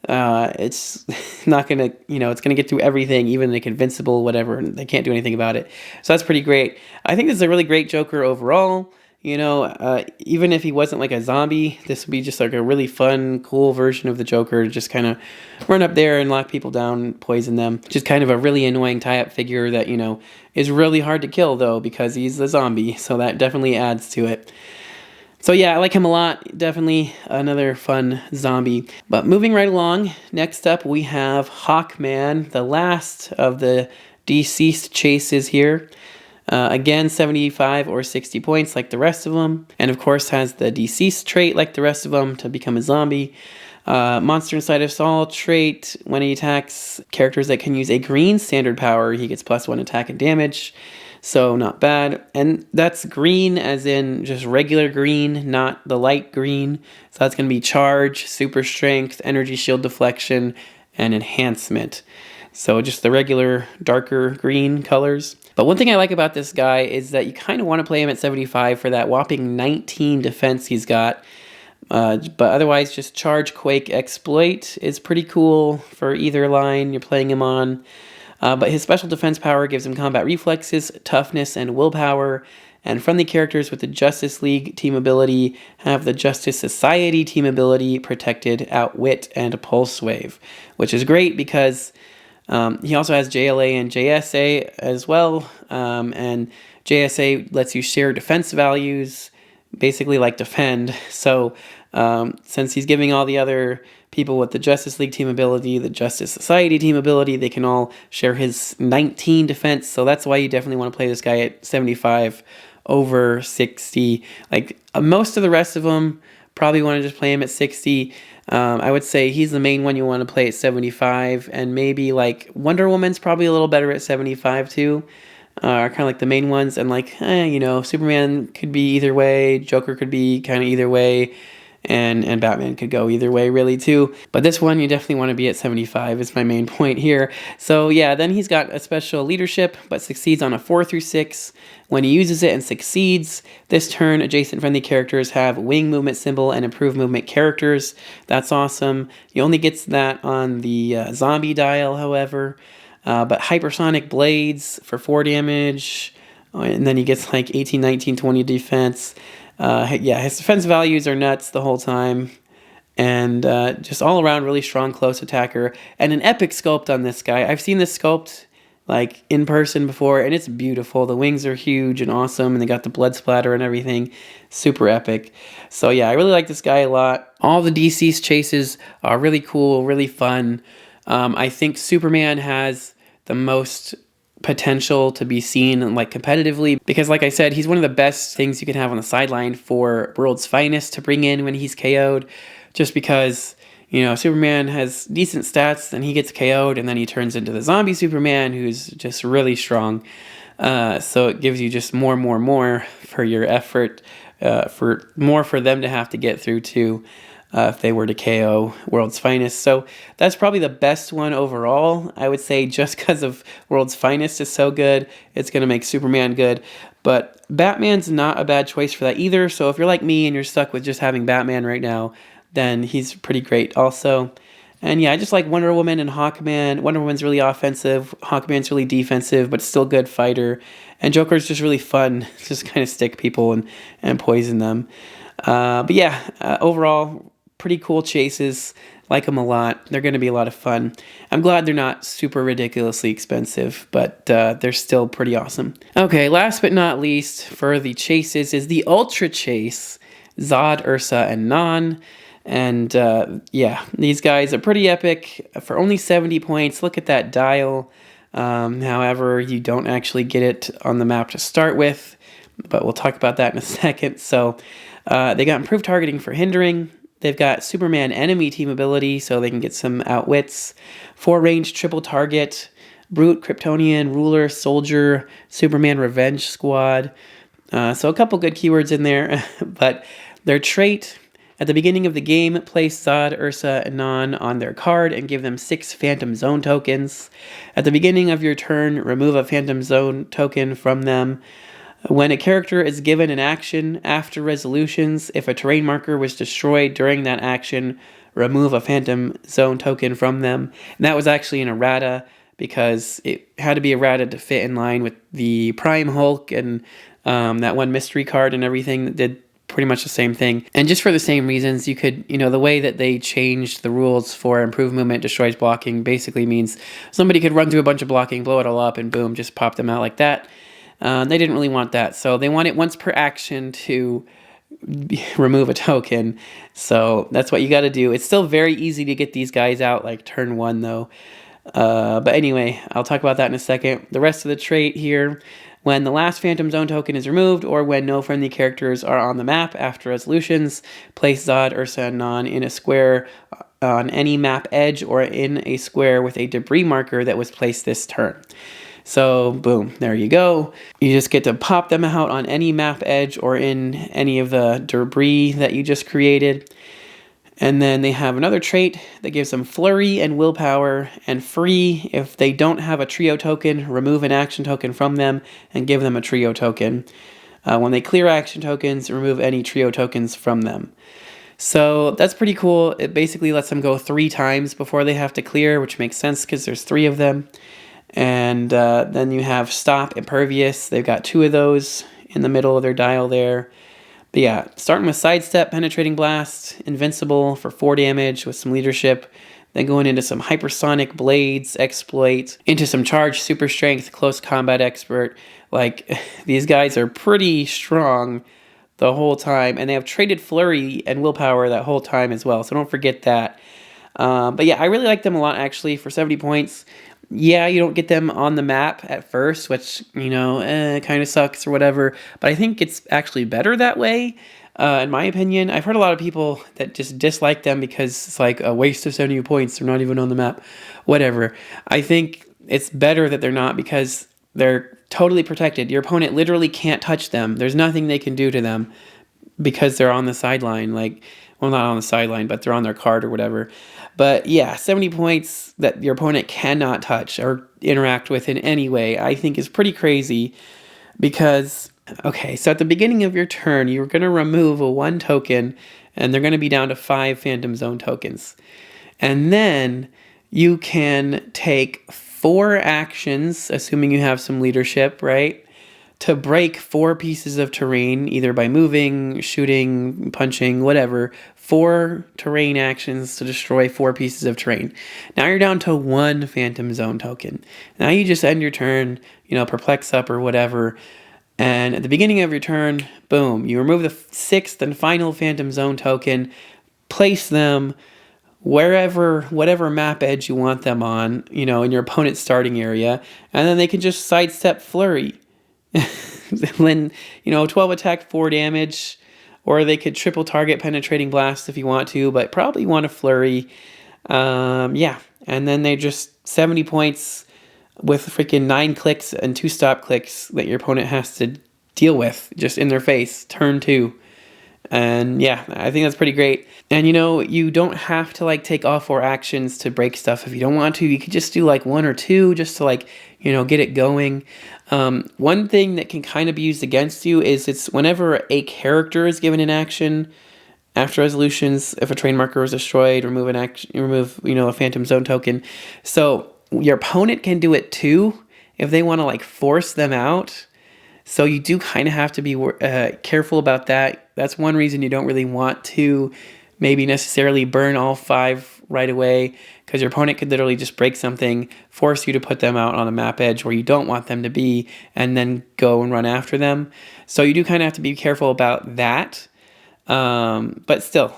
It's not going to, it's going to get through everything, even like invincible, whatever, and they can't do anything about it. So that's pretty great. I think this is a really great Joker overall. Even if he wasn't like a zombie, this would be just like a really fun, cool version of the Joker to just kind of run up there and lock people down, poison them. Just kind of a really annoying tie-up figure that, is really hard to kill, though, because he's a zombie. So that definitely adds to it. So yeah, I like him a lot. Definitely another fun zombie. But moving right along, next up we have Hawkman, the last of the DCeased chases here. Again, 75 or 60 points like the rest of them. And of course has the DCeased trait like the rest of them to become a zombie. Monster Inside of Saul trait, when he attacks characters that can use a green standard power, he gets +1 attack and damage. So not bad. And that's green as in just regular green, not the light green. So that's going to be charge, super strength, energy shield deflection, and enhancement. So just the regular darker green colors. But one thing I like about this guy is that you kind of want to play him at 75 for that whopping 19 defense he's got. But otherwise, just Charge, Quake, Exploit is pretty cool for either line you're playing him on. But his special defense power gives him combat reflexes, toughness, and willpower. And friendly characters with the Justice League team ability have the Justice Society team ability, Protected, Outwit, and Pulse Wave. Which is great because he also has JLA and JSA as well. And JSA lets you share defense values, basically like defend. So since he's giving all the other people with the Justice League team ability, the Justice Society team ability, they can all share his 19 defense. So that's why you definitely want to play this guy at 75 over 60. Like most of the rest of them, probably want to just play him at 60. I would say he's the main one you want to play at 75, and maybe like Wonder Woman's probably a little better at 75 too. Are kind of like the main ones, and like Superman could be either way, Joker could be kind of either way, and Batman could go either way really too. But this one you definitely want to be at 75 is my main point here. So yeah, then he's got a special leadership, but succeeds on a 4 through 6. When he uses it and succeeds, this turn adjacent friendly characters have wing movement symbol and improved movement characters. That's awesome. He only gets that on the zombie dial, however. But hypersonic blades for 4 damage, and then he gets like 18, 19, 20 defense. His defense values are nuts the whole time, and just all around really strong close attacker, and an epic sculpt on this guy. I've seen this sculpt like in person before, and it's beautiful. The wings are huge and awesome, and they got the blood splatter and everything. Super epic. So yeah, I really like this guy a lot. All the DCeased chases are really cool, really fun. I think Superman has the most potential to be seen like competitively because, like I said, he's one of the best things you can have on the sideline for World's Finest to bring in when he's KO'd, just because Superman has decent stats, then he gets KO'd, and then he turns into the zombie Superman who's just really strong. So it gives you just more for your effort, for more for them to have to get through too, if they were to KO World's Finest. So that's probably the best one overall, I would say, just because of World's Finest is so good. It's going to make Superman good. But Batman's not a bad choice for that either. So if you're like me and you're stuck with just having Batman right now, then he's pretty great also. And yeah, I just like Wonder Woman and Hawkman. Wonder Woman's really offensive. Hawkman's really defensive, but still good fighter. And Joker's just really fun. Just kind of stick people and poison them. But yeah, overall, pretty cool chases. Like them a lot. They're going to be a lot of fun. I'm glad they're not super ridiculously expensive, but they're still pretty awesome. Okay, last but not least for the chases is the Ultra Chase. Zod, Ursa, and Non. And yeah, these guys are pretty epic for only 70 points. Look at that dial. However, you don't actually get it on the map to start with, but we'll talk about that in a second. So they got improved targeting for hindering. They've got Superman enemy team ability, so they can get some outwits. 4-range triple target, Brute, Kryptonian, Ruler, Soldier, Superman Revenge Squad. So a couple good keywords in there, but their trait, at the beginning of the game, place Zod, Ursa, and Non on their card and give them 6 Phantom Zone tokens. At the beginning of your turn, remove a Phantom Zone token from them. When a character is given an action after resolutions, if a terrain marker was destroyed during that action, remove a Phantom Zone token from them. And that was actually an errata because it had to be errata to fit in line with the Prime Hulk and that one mystery card and everything that did pretty much the same thing. And just for the same reasons, you could, the way that they changed the rules for improved movement destroys blocking basically means somebody could run through a bunch of blocking, blow it all up, and boom, just pop them out like that. They didn't really want that. So they want it once per action to remove a token. So that's what you got to do. It's still very easy to get these guys out like turn 1 though. But anyway, I'll talk about that in a second. The rest of the trait here, when the last Phantom Zone token is removed or when no friendly characters are on the map after resolutions, place Zod, Ursa, and Non in a square on any map edge or in a square with a debris marker that was placed this turn. So, boom, there you go. You just get to pop them out on any map edge or in any of the debris that you just created. And then they have another trait that gives them Flurry and Willpower and Free. If they don't have a trio token, remove an action token from them and give them a trio token. When they clear action tokens, remove any trio tokens from them. So that's pretty cool. It basically lets them go 3 times before they have to clear, which makes sense because there's 3 of them. And then you have Stop, Impervious. They've got 2 of those in the middle of their dial there. But yeah, starting with Sidestep, Penetrating Blast, Invincible for 4 damage with some leadership. Then going into some Hypersonic Blades, Exploit, into some Charge, Super Strength, Close Combat Expert. Like, these guys are pretty strong the whole time. And they have traded Flurry and Willpower that whole time as well. So don't forget that. But yeah, I really like them a lot actually for 70 points. Yeah, you don't get them on the map at first, which, kind of sucks or whatever. But I think it's actually better that way, in my opinion. I've heard a lot of people that just dislike them because it's like a waste of 70 points. They're not even on the map. Whatever. I think it's better that they're not because they're totally protected. Your opponent literally can't touch them. There's nothing they can do to them because they're on the sideline. Well, not on the sideline, but they're on their card or whatever. But yeah, 70 points that your opponent cannot touch or interact with in any way, I think is pretty crazy because, okay, so at the beginning of your turn, you're going to remove a 1 token and they're going to be down to 5 Phantom Zone tokens. And then you can take 4 actions, assuming you have some leadership, right? To break 4 pieces of terrain, either by moving, shooting, punching, whatever. 4 terrain actions to destroy 4 pieces of terrain. Now you're down to 1 Phantom Zone token. Now you just end your turn, perplex up or whatever. And at the beginning of your turn, boom, you remove the 6th and final Phantom Zone token, place them whatever map edge you want them on, in your opponent's starting area. And then they can just sidestep Flurry. When 12 attack, 4 damage, or they could triple target Penetrating Blast if you want to, but probably want a Flurry. Yeah, and then they just 70 points. with freaking 9 clicks and 2 stop clicks that your opponent has to deal with just in their face, turn 2. And yeah, I think that's pretty great. And you know, you don't have to like take all 4 actions to break stuff if you don't want to. You could just do like 1 or 2 just to like, you know, get it going. One thing that can kind of be used against you is it's whenever a character is given an action after resolutions, if a train marker is destroyed, remove an action, remove, you know, a Phantom Zone token. So your opponent can do it too if they want to like force them out. So you do kind of have to be careful about that. That's one reason you don't really want to maybe necessarily burn all 5 right away, because your opponent could literally just break something, force you to put them out on a map edge where you don't want them to be, and then go and run after them. So you do kind of have to be careful about that. But still,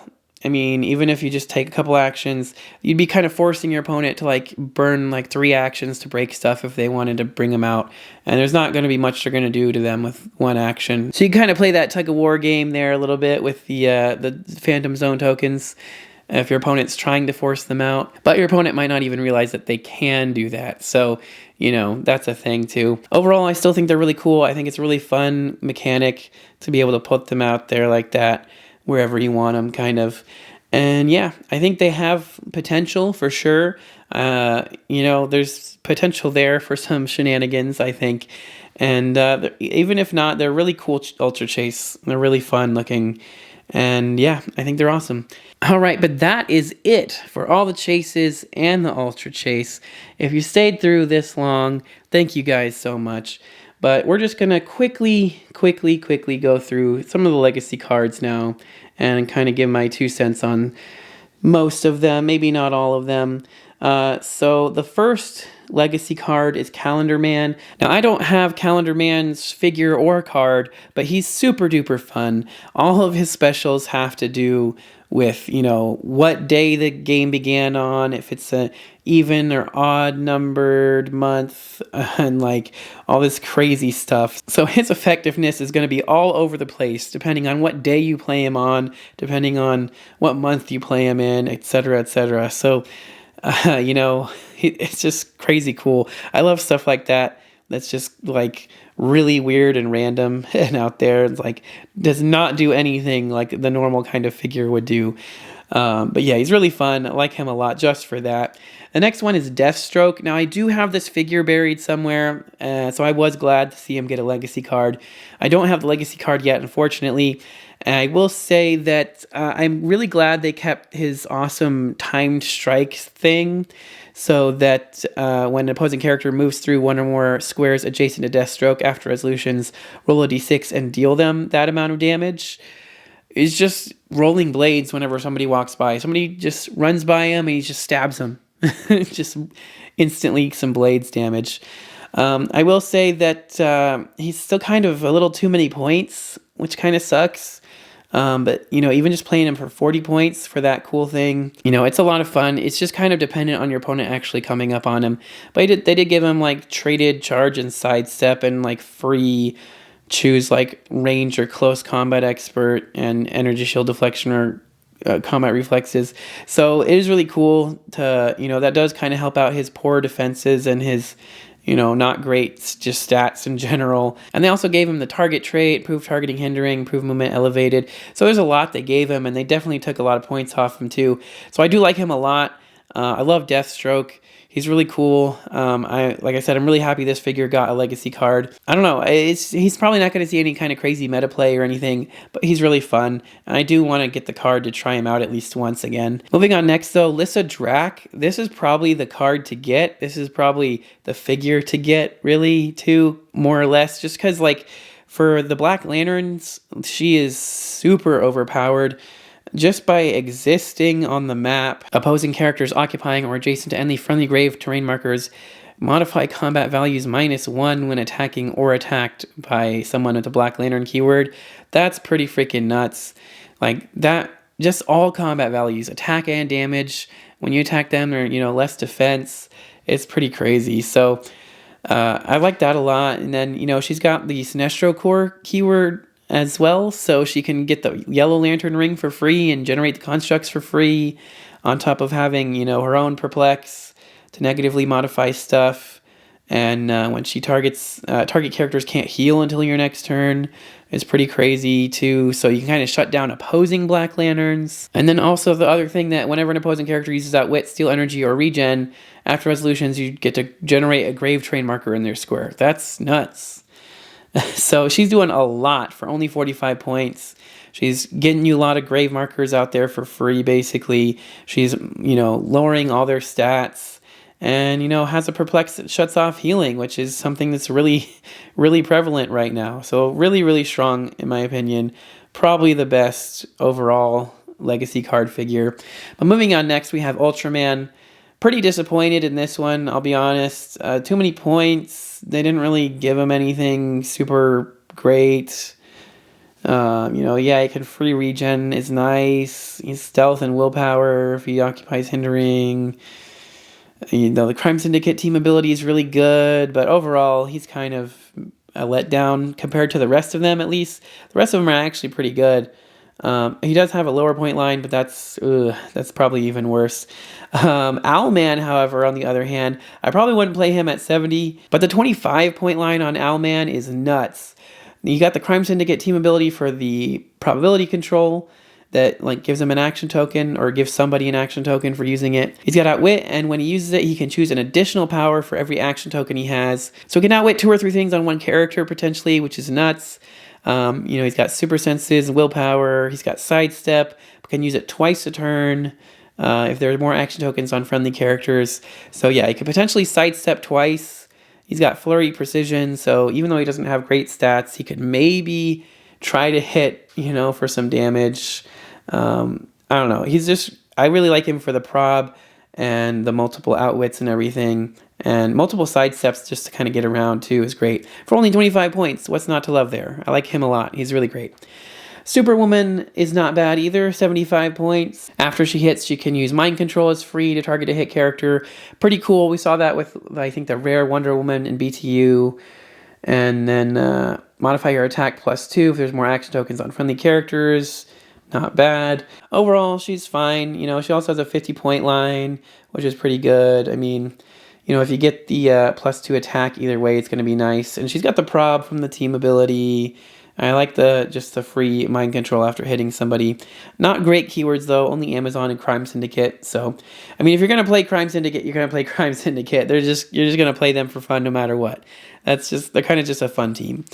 I mean, even if you just take a couple actions, you'd be kind of forcing your opponent to like burn like 3 actions to break stuff if they wanted to bring them out. And there's not going to be much they're going to do to them with 1 action. So you kind of play that tug of war game there a little bit with the Phantom Zone tokens if your opponent's trying to force them out. But your opponent might not even realize that they can do that. So, you know, that's a thing too. Overall, I still think they're really cool. I think it's a really fun mechanic to be able to put them out there like that, wherever you want them, kind of. And yeah, I think they have potential for sure. You know, there's potential there for some shenanigans, I think. And even if not, they're really cool Ultra Chase. They're really fun looking. And yeah, I think they're awesome. All right, but that is it for all the chases and the Ultra Chase. If you stayed through this long, thank you guys so much. But we're just going to quickly go through some of the legacy cards now and kind of give my 2 cents on most of them, maybe not all of them. So the first legacy card is Calendar Man. Now, I don't have Calendar Man's figure or card, but he's super duper fun. All of his specials have to do with, you know, what day the game began on, if it's a even or odd numbered month, and like all this crazy stuff. So his effectiveness is going to be all over the place, depending on what day you play him on, depending on what month you play him in, etc., etc. So, you know, it's just crazy cool. I love stuff like that. That's just like really weird and random and out there. It's like does not do anything like the normal kind of figure would do. But yeah, he's really fun. I like him a lot just for that. The next one is Deathstroke. Now, I do have this figure buried somewhere, so I was glad to see him get a legacy card. I don't have the legacy card yet, unfortunately. I will say that I'm really glad they kept his awesome timed strikes thing, so that when an opposing character moves through 1 or more squares adjacent to Deathstroke after resolutions, roll a d6 and deal them that amount of damage. It's just rolling blades whenever somebody walks by. Somebody just runs by him and he just stabs him. Just instantly some blades damage. I will say that he's still kind of a little too many points, which kind of sucks. But, you know, even just playing him for 40 points for that cool thing, you know, it's a lot of fun. It's just kind of dependent on your opponent actually coming up on him. But they did give him, like, traded charge and sidestep and, like, free choose, like, range or close combat expert and energy shield deflection or combat reflexes. So it is really cool to, you know, that does kind of help out his poor defenses and his, you know, not great just stats in general. And they also gave him the target trait, improved targeting hindering, improved movement elevated. So there's a lot they gave him, and they definitely took a lot of points off him too. So I do like him a lot. I love Deathstroke. He's really cool. Like I said, I'm really happy this figure got a legacy card. I don't know. He's probably not going to see any kind of crazy meta play or anything, but he's really fun. And I do want to get the card to try him out at least once again. Moving on next, though, Lissa Drac. This is probably the card to get. This is probably the figure to get, really, too, more or less. Just because, like, for the Black Lanterns, she is super overpowered. Just by existing on the map, opposing characters occupying or adjacent to any friendly grave terrain markers modify combat values -1 when attacking or attacked by someone with the Black Lantern keyword. That's pretty freaking nuts. Like, that, just all combat values, attack and damage, when you attack them, or, you know, less defense, it's pretty crazy. So, I like that a lot. And then, you know, she's got the Sinestro Core keyword as well, so she can get the Yellow Lantern ring for free and generate the constructs for free, on top of having, you know, her own Perplex to negatively modify stuff, And when she targets, target characters can't heal until your next turn. It's pretty crazy too. So you can kind of shut down opposing Black Lanterns. And then also the other thing that whenever an opposing character uses Outwit, Steal Energy, or Regen, after resolutions, you get to generate a Grave Train marker in their square. That's nuts. So she's doing a lot for only 45 points. She's getting you a lot of grave markers out there for free, basically. She's, lowering all their stats. And, has a perplex that shuts off healing, which is something that's really, really prevalent right now. So really, really strong, in my opinion. Probably the best overall legacy card figure. But moving on next, we have Ultraman. Pretty disappointed in this one, I'll be honest. Too many points. They didn't really give him anything super great. He can free regen is nice. He's stealth and willpower if he occupies hindering. The Crime Syndicate team ability is really good, but overall he's kind of a letdown compared to the rest of them, at least. The rest of them are actually pretty good. He does have a lower point line, but that's probably even worse. Owlman, however, on the other hand, I probably wouldn't play him at 70, but the 25 point line on Owlman is nuts. You got the Crime Syndicate team ability for the probability control that gives him an action token or gives somebody an action token for using it. He's got Outwit, and when he uses it, he can choose an additional power for every action token he has. So he can outwit 2 or 3 things on one character potentially, which is nuts. He's got super senses, willpower. He's got sidestep. Can use it twice a turn if there are more action tokens on friendly characters. So yeah, he could potentially sidestep twice. He's got flurry precision. So even though he doesn't have great stats, he could maybe try to hit, for some damage. I don't know. I really like him for the prob and the multiple outwits and everything. And multiple sidesteps just to kind of get around too is great. For only 25 points, what's not to love there? I like him a lot. He's really great. Superwoman is not bad either, 75 points. After she hits, she can use Mind Control as free to target a hit character. Pretty cool. We saw that with, I think, the rare Wonder Woman in BTU. And then modify your attack +2 if there's more action tokens on friendly characters. Not bad. Overall, she's fine. She also has a 50-point line, which is pretty good. I mean, if you get the +2 attack either way, it's going to be nice. And she's got the prob from the team ability. I like just the free mind control after hitting somebody. Not great keywords though, only Amazon and Crime Syndicate. So, I mean, if you're going to play Crime Syndicate, you're going to play Crime Syndicate. You're just going to play them for fun no matter what. They're kind of just a fun team.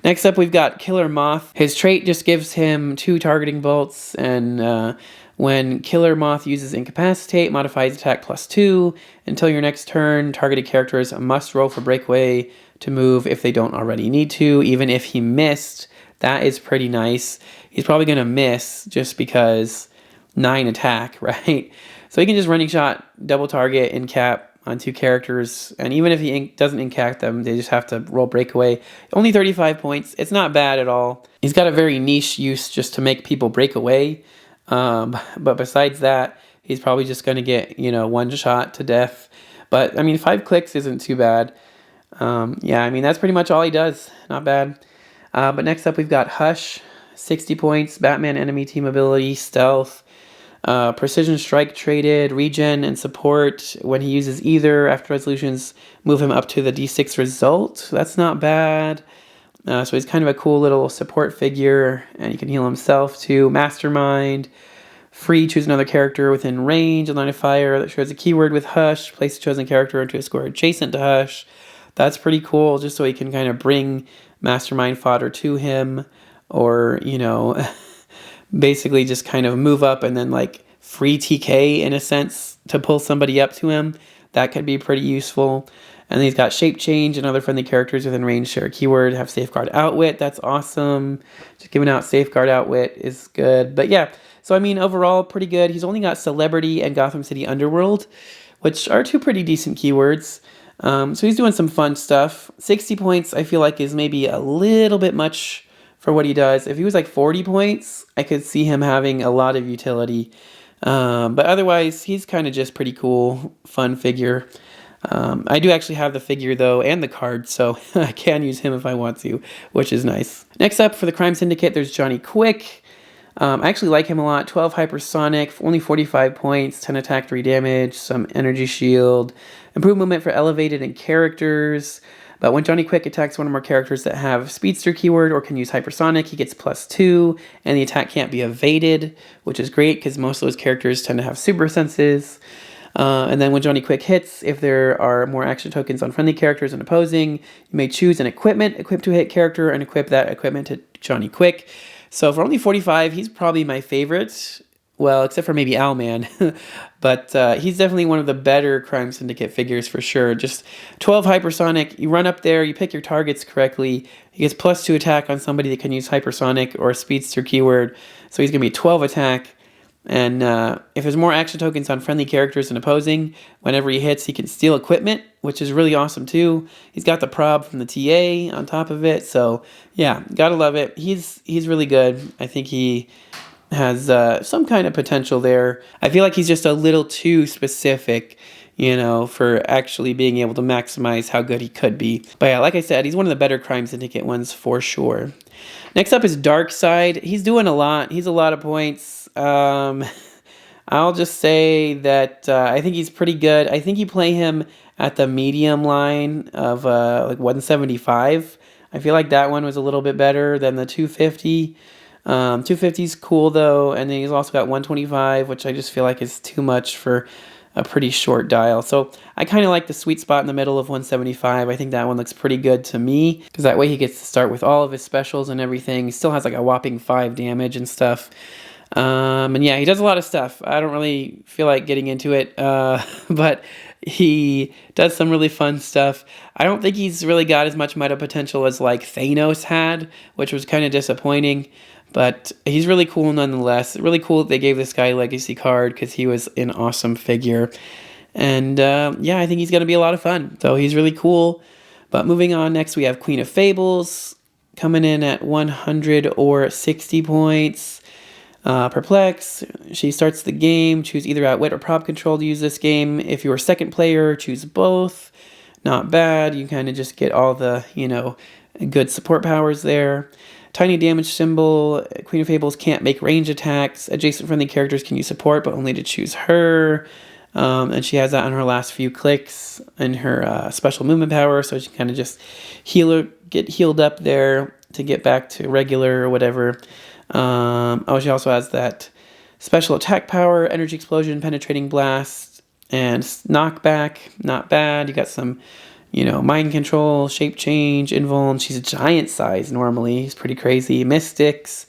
Next up, we've got Killer Moth. His trait just gives him 2 targeting bolts, and when Killer Moth uses Incapacitate, modifies attack +2. Until your next turn, targeted characters must roll for breakaway to move if they don't already need to, even if he missed. That is pretty nice. He's probably going to miss just because 9 attack, right? So he can just running shot, double target, incap on 2 characters, and even if he doesn't incap them, they just have to roll breakaway. Only 35 points. It's not bad at all. He's got a very niche use just to make people break away. But besides that, he's probably just going to get, 1 shot to death. But, I mean, 5 clicks isn't too bad. That's pretty much all he does. Not bad. But next up, we've got Hush. 60 points, Batman enemy team ability, stealth, precision strike traded, regen, and support. When he uses either, after resolutions, move him up to the D6 result. That's not bad. So he's kind of a cool little support figure, and he can heal himself too. Mastermind. Free, choose another character within range, a line of fire that shows a keyword with Hush. Place the chosen character into a square adjacent to Hush. That's pretty cool, just so he can kind of bring Mastermind fodder to him, or, basically just kind of move up and then free TK in a sense to pull somebody up to him. That could be pretty useful. And then he's got Shape Change, and other friendly characters within range share a keyword, have Safeguard Outwit. That's awesome. Just giving out Safeguard Outwit is good. But yeah, so I mean, overall, pretty good. He's only got Celebrity and Gotham City Underworld, which are 2 pretty decent keywords. So he's doing some fun stuff. 60 points, I feel like, is maybe a little bit much for what he does. If he was 40 points, I could see him having a lot of utility. But otherwise, he's kind of just pretty cool, fun figure. I do actually have the figure, though, and the card, so I can use him if I want to, which is nice. Next up, for the Crime Syndicate, there's Johnny Quick. I actually like him a lot. 12 hypersonic, only 45 points, 10 attack, 3 damage, some energy shield. Improved movement for elevated and characters. But when Johnny Quick attacks one or more characters that have speedster keyword or can use hypersonic, he gets +2, and the attack can't be evaded, which is great because most of those characters tend to have super senses. And then when Johnny Quick hits, if there are more action tokens on friendly characters and opposing, you may choose an equipment equipped to a hit character and equip that equipment to Johnny Quick. So for only 45, he's probably my favorite. Well, except for maybe Owlman. But he's definitely one of the better Crime Syndicate figures for sure. Just 12 hypersonic. You run up there, you pick your targets correctly. He gets +2 attack on somebody that can use hypersonic or a speedster keyword. So he's going to be 12 attack. And if there's more action tokens on friendly characters and opposing, whenever he hits, he can steal equipment, which is really awesome too. He's got the prob from the TA on top of it. So yeah, gotta love it. He's really good. I think he has some kind of potential there. I feel like he's just a little too specific, you know, for actually being able to maximize how good he could be. But yeah, like I said, he's one of the better Crime Syndicate ones for sure. Next up is Darkseid. He's doing a lot. He's a lot of points. I'll just say that I think he's pretty good. I think you play him at the medium line of like 175. I feel like that one was a little bit better than the 250. 250 is cool though, and then he's also got 125, which I just feel like is too much for a pretty short dial. So I kind of like the sweet spot in the middle of 175. I think that one looks pretty good to me, because that way he gets to start with all of his specials and everything. He still has like a whopping 5 damage and stuff. And yeah, he does a lot of stuff. I don't really feel like getting into it, but he does some really fun stuff. I don't think he's really got as much meta potential as like Thanos had, which was kind of disappointing. But he's really cool nonetheless. Really cool that they gave this guy a legacy card because he was an awesome figure. And yeah, I think he's going to be a lot of fun. So he's really cool. But moving on, next we have Queen of Fables coming in at 100 or 60 points. Perplex. She starts the game. Choose either Outwit or Prop Control to use this game. If you're a second player, choose both. Not bad. You kind of just get all the, you know, good support powers there. Tiny damage symbol. Queen of Fables can't make range attacks. Adjacent friendly characters can use support, but only to choose her. And she has that on her last few clicks in her special movement power, so she can kind of just get healed up there to get back to regular or whatever. She also has that special attack power, energy explosion, penetrating blast, and knockback. Not bad. You got some, you know, mind control, shape change, invuln. She's a giant size normally. He's pretty crazy. Mystics.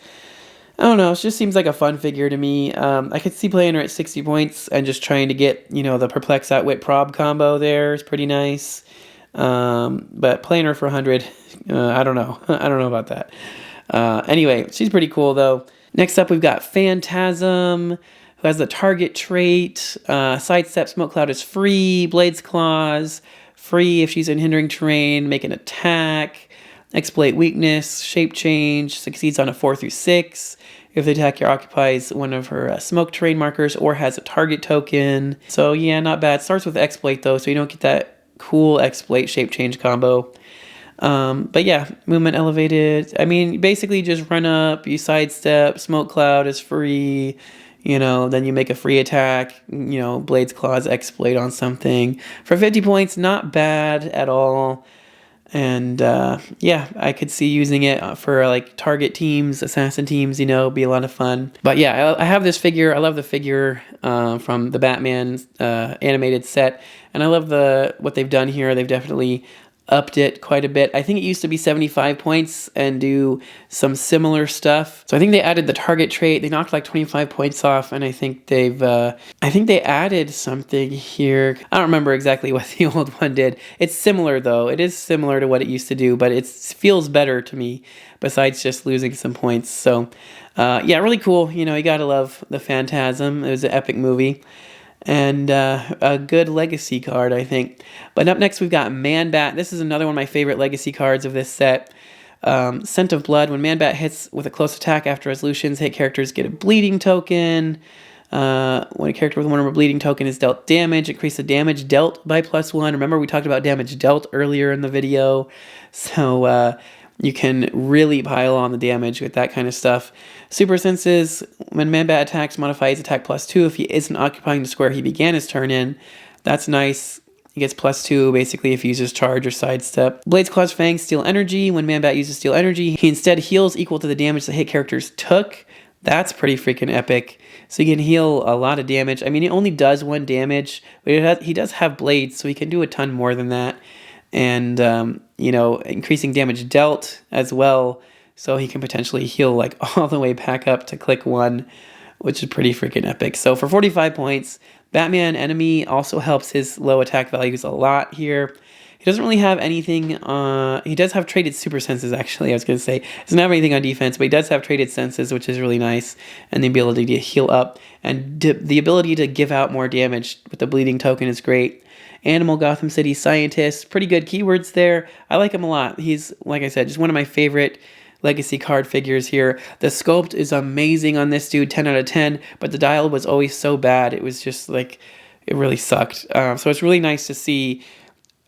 I don't know. It just seems like a fun figure to me. I could see playing her at 60 points and just trying to get, you know, the Perplex Outwit Prob combo there is pretty nice. But playing her for 100, I don't know. I don't know about that. Anyway, she's pretty cool though. Next up, we've got Phantasm, who has the target trait. Sidestep, Smoke Cloud is free. Blades Claws, free if she's in hindering terrain. Make an attack. Exploit weakness. Shape change. Succeeds on a 4 through 6. If the attacker occupies one of her smoke terrain markers or has a target token. So yeah, not bad. Starts with exploit though, so you don't get that cool exploit shape change combo. But yeah, movement elevated. I mean, basically just run up, you sidestep, Smoke Cloud is free, you know, then you make a free attack, you know, Blades Claws exploit on something. For 50 points, not bad at all. And yeah, I could see using it for like target teams, assassin teams, you know, be a lot of fun. But yeah, I have this figure. I love the figure from the Batman animated set. And I love what they've done here. They've definitely upped it quite a bit. I think it used to be 75 points and do some similar stuff. So I think they added the target trait. They knocked like 25 points off, and I think they added something here. I don't remember exactly what the old one did. It's similar though. It is similar to what it used to do, but it feels better to me besides just losing some points. So yeah, really cool. You know, you gotta love the Phantasm. It was an epic movie. And a good legacy card, I think. But up next, we've got Man-Bat. This is another one of my favorite legacy cards of this set. Scent of Blood. When Man-Bat hits with a close attack after resolutions, hit characters get a bleeding token. When a character with one or more bleeding token is dealt damage, increase the damage dealt by +1. Remember, we talked about damage dealt earlier in the video. So you can really pile on the damage with that kind of stuff. Super senses, when Man-Bat attacks, modify his attack +2 if he isn't occupying the square he began his turn in. That's nice. He gets +2 basically if he uses charge or sidestep. Blade's Claw's Fangs steal energy. When Man-Bat uses steal energy, he instead heals equal to the damage the hit characters took. That's pretty freaking epic. So he can heal a lot of damage. I mean, he only does 1 damage, but he does have blades, so he can do a ton more than that. And, you know, increasing damage dealt as well, so he can potentially heal like all the way back up to click 1, which is pretty freaking epic. So for 45 points, Batman Enemy also helps his low attack values a lot here. He doesn't really have anything, he does have traded super senses actually, I was going to say. He doesn't have anything on defense, but he does have traded senses, which is really nice. And the ability to heal up, and the ability to give out more damage with the bleeding token is great. Animal Gotham City Scientist, pretty good keywords there. I like him a lot. He's, like I said, just one of my favorite legacy card figures here. The sculpt is amazing on this dude, 10 out of 10, but the dial was always so bad. It was just like, it really sucked. So it's really nice to see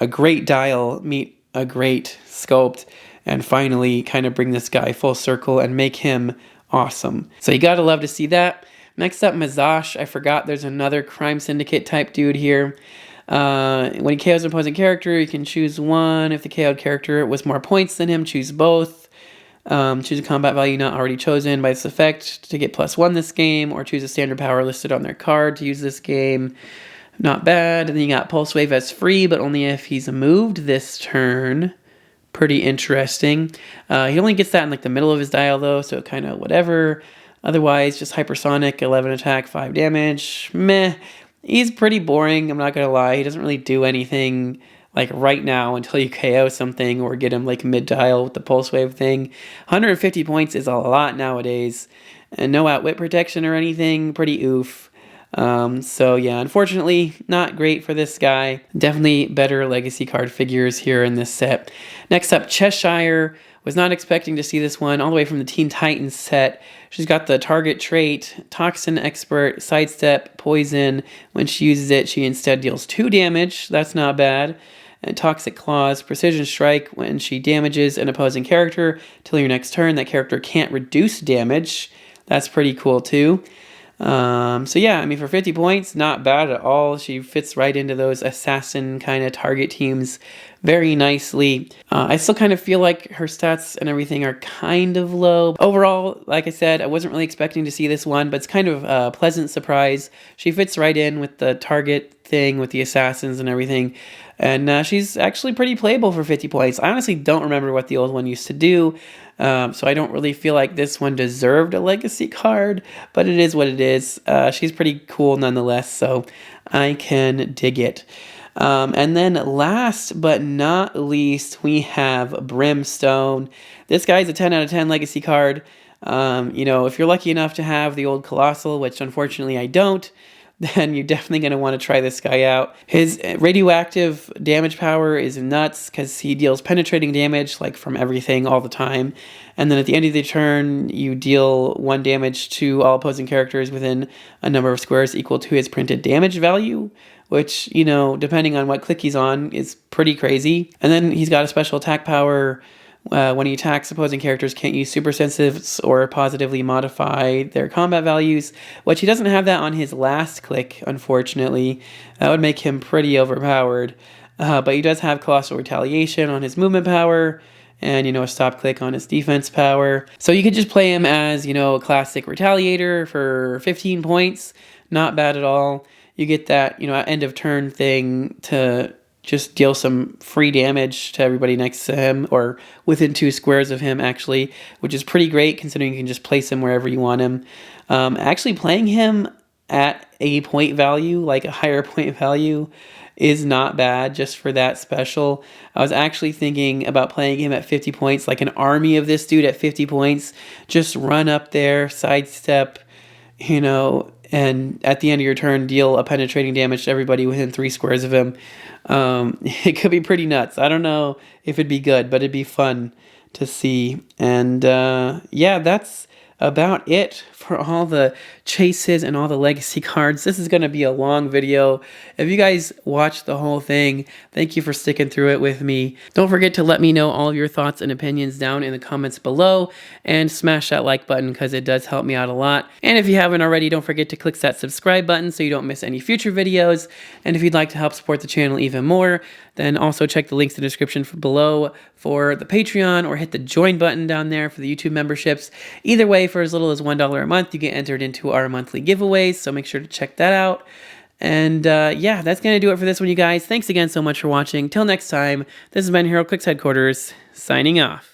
a great dial meet a great sculpt and finally kind of bring this guy full circle and make him awesome. So you gotta love to see that. Next up, Mazash. I forgot there's another Crime Syndicate type dude here. When he KOs an opposing character, you can choose one. If the KO'd character was more points than him, choose both. Choose a combat value not already chosen by this effect to get +1 this game, or choose a standard power listed on their card to use this game. Not bad. And then you got Pulse Wave as free, but only if he's moved this turn. Pretty interesting. He only gets that in like the middle of his dial though, so kind of whatever. Otherwise, just Hypersonic, 11 attack, 5 damage. Meh. He's pretty boring, I'm not gonna lie. He doesn't really do anything like right now until you KO something or get him like mid-dial with the Pulse Wave thing. 150 points is a lot nowadays. And no outwit protection or anything, pretty oof. So yeah, unfortunately, not great for this guy. Definitely better legacy card figures here in this set. Next up, Cheshire. Was not expecting to see this one all the way from the Teen Titans set. She's got the target trait, Toxin Expert, Sidestep, Poison. When she uses it, she instead deals 2 damage. That's not bad. And Toxic Claws, Precision Strike. When she damages an opposing character till your next turn, that character can't reduce damage. That's pretty cool too. So yeah, I mean, for 50 points, not bad at all. She fits right into those assassin kind of target teams very nicely. I still kind of feel like her stats and everything are kind of low. Overall, like I said, I wasn't really expecting to see this one, but it's kind of a pleasant surprise. She fits right in with the target thing with the assassins and everything. And she's actually pretty playable for 50 points. I honestly don't remember what the old one used to do. So I don't really feel like this one deserved a legacy card, but it is what it is. She's pretty cool nonetheless, so I can dig it. And then last but not least, we have Brimstone. This guy's a 10 out of 10 legacy card. You know, if you're lucky enough to have the old Colossal, which unfortunately I don't, then you're definitely going to want to try this guy out. His radioactive damage power is nuts because he deals penetrating damage like from everything all the time. And then at the end of the turn, you deal 1 damage to all opposing characters within a number of squares equal to his printed damage value, which, you know, depending on what click he's on, is pretty crazy. And then he's got a special attack power. When he attacks, opposing characters can't use super sensitives or positively modify their combat values, which he doesn't have that on his last click, unfortunately. That would make him pretty overpowered. But he does have Colossal Retaliation on his movement power, and, you know, a stop click on his defense power. So you could just play him as, you know, a classic Retaliator for 15 points. Not bad at all. You get that, you know, end of turn thing to just deal some free damage to everybody next to him, or within 2 squares of him, actually, which is pretty great considering you can just place him wherever you want him. Actually playing him at a point value, like a higher point value, is not bad just for that special. I was actually thinking about playing him at 50 points, like an army of this dude at 50 points. Just run up there, sidestep, you know, and at the end of your turn, deal a penetrating damage to everybody within 3 squares of him. It could be pretty nuts. I don't know if it'd be good, but it'd be fun to see. And yeah, that's about it for all the chases and all the legacy cards. This is going to be a long video. If you guys watched the whole thing, thank you for sticking through it with me. Don't forget to let me know all of your thoughts and opinions down in the comments below, and smash that like button because it does help me out a lot. And if you haven't already, don't forget to click that subscribe button so you don't miss any future videos. And if you'd like to help support the channel even more, then also check the links in the description below for the Patreon, or hit the join button down there for the YouTube memberships. Either way, for as little as $1 a month, you get entered into our monthly giveaways, so make sure to check that out. And yeah, that's going to do it for this one, you guys. Thanks again so much for watching. Till next time, this has been Heroclix Headquarters, signing off.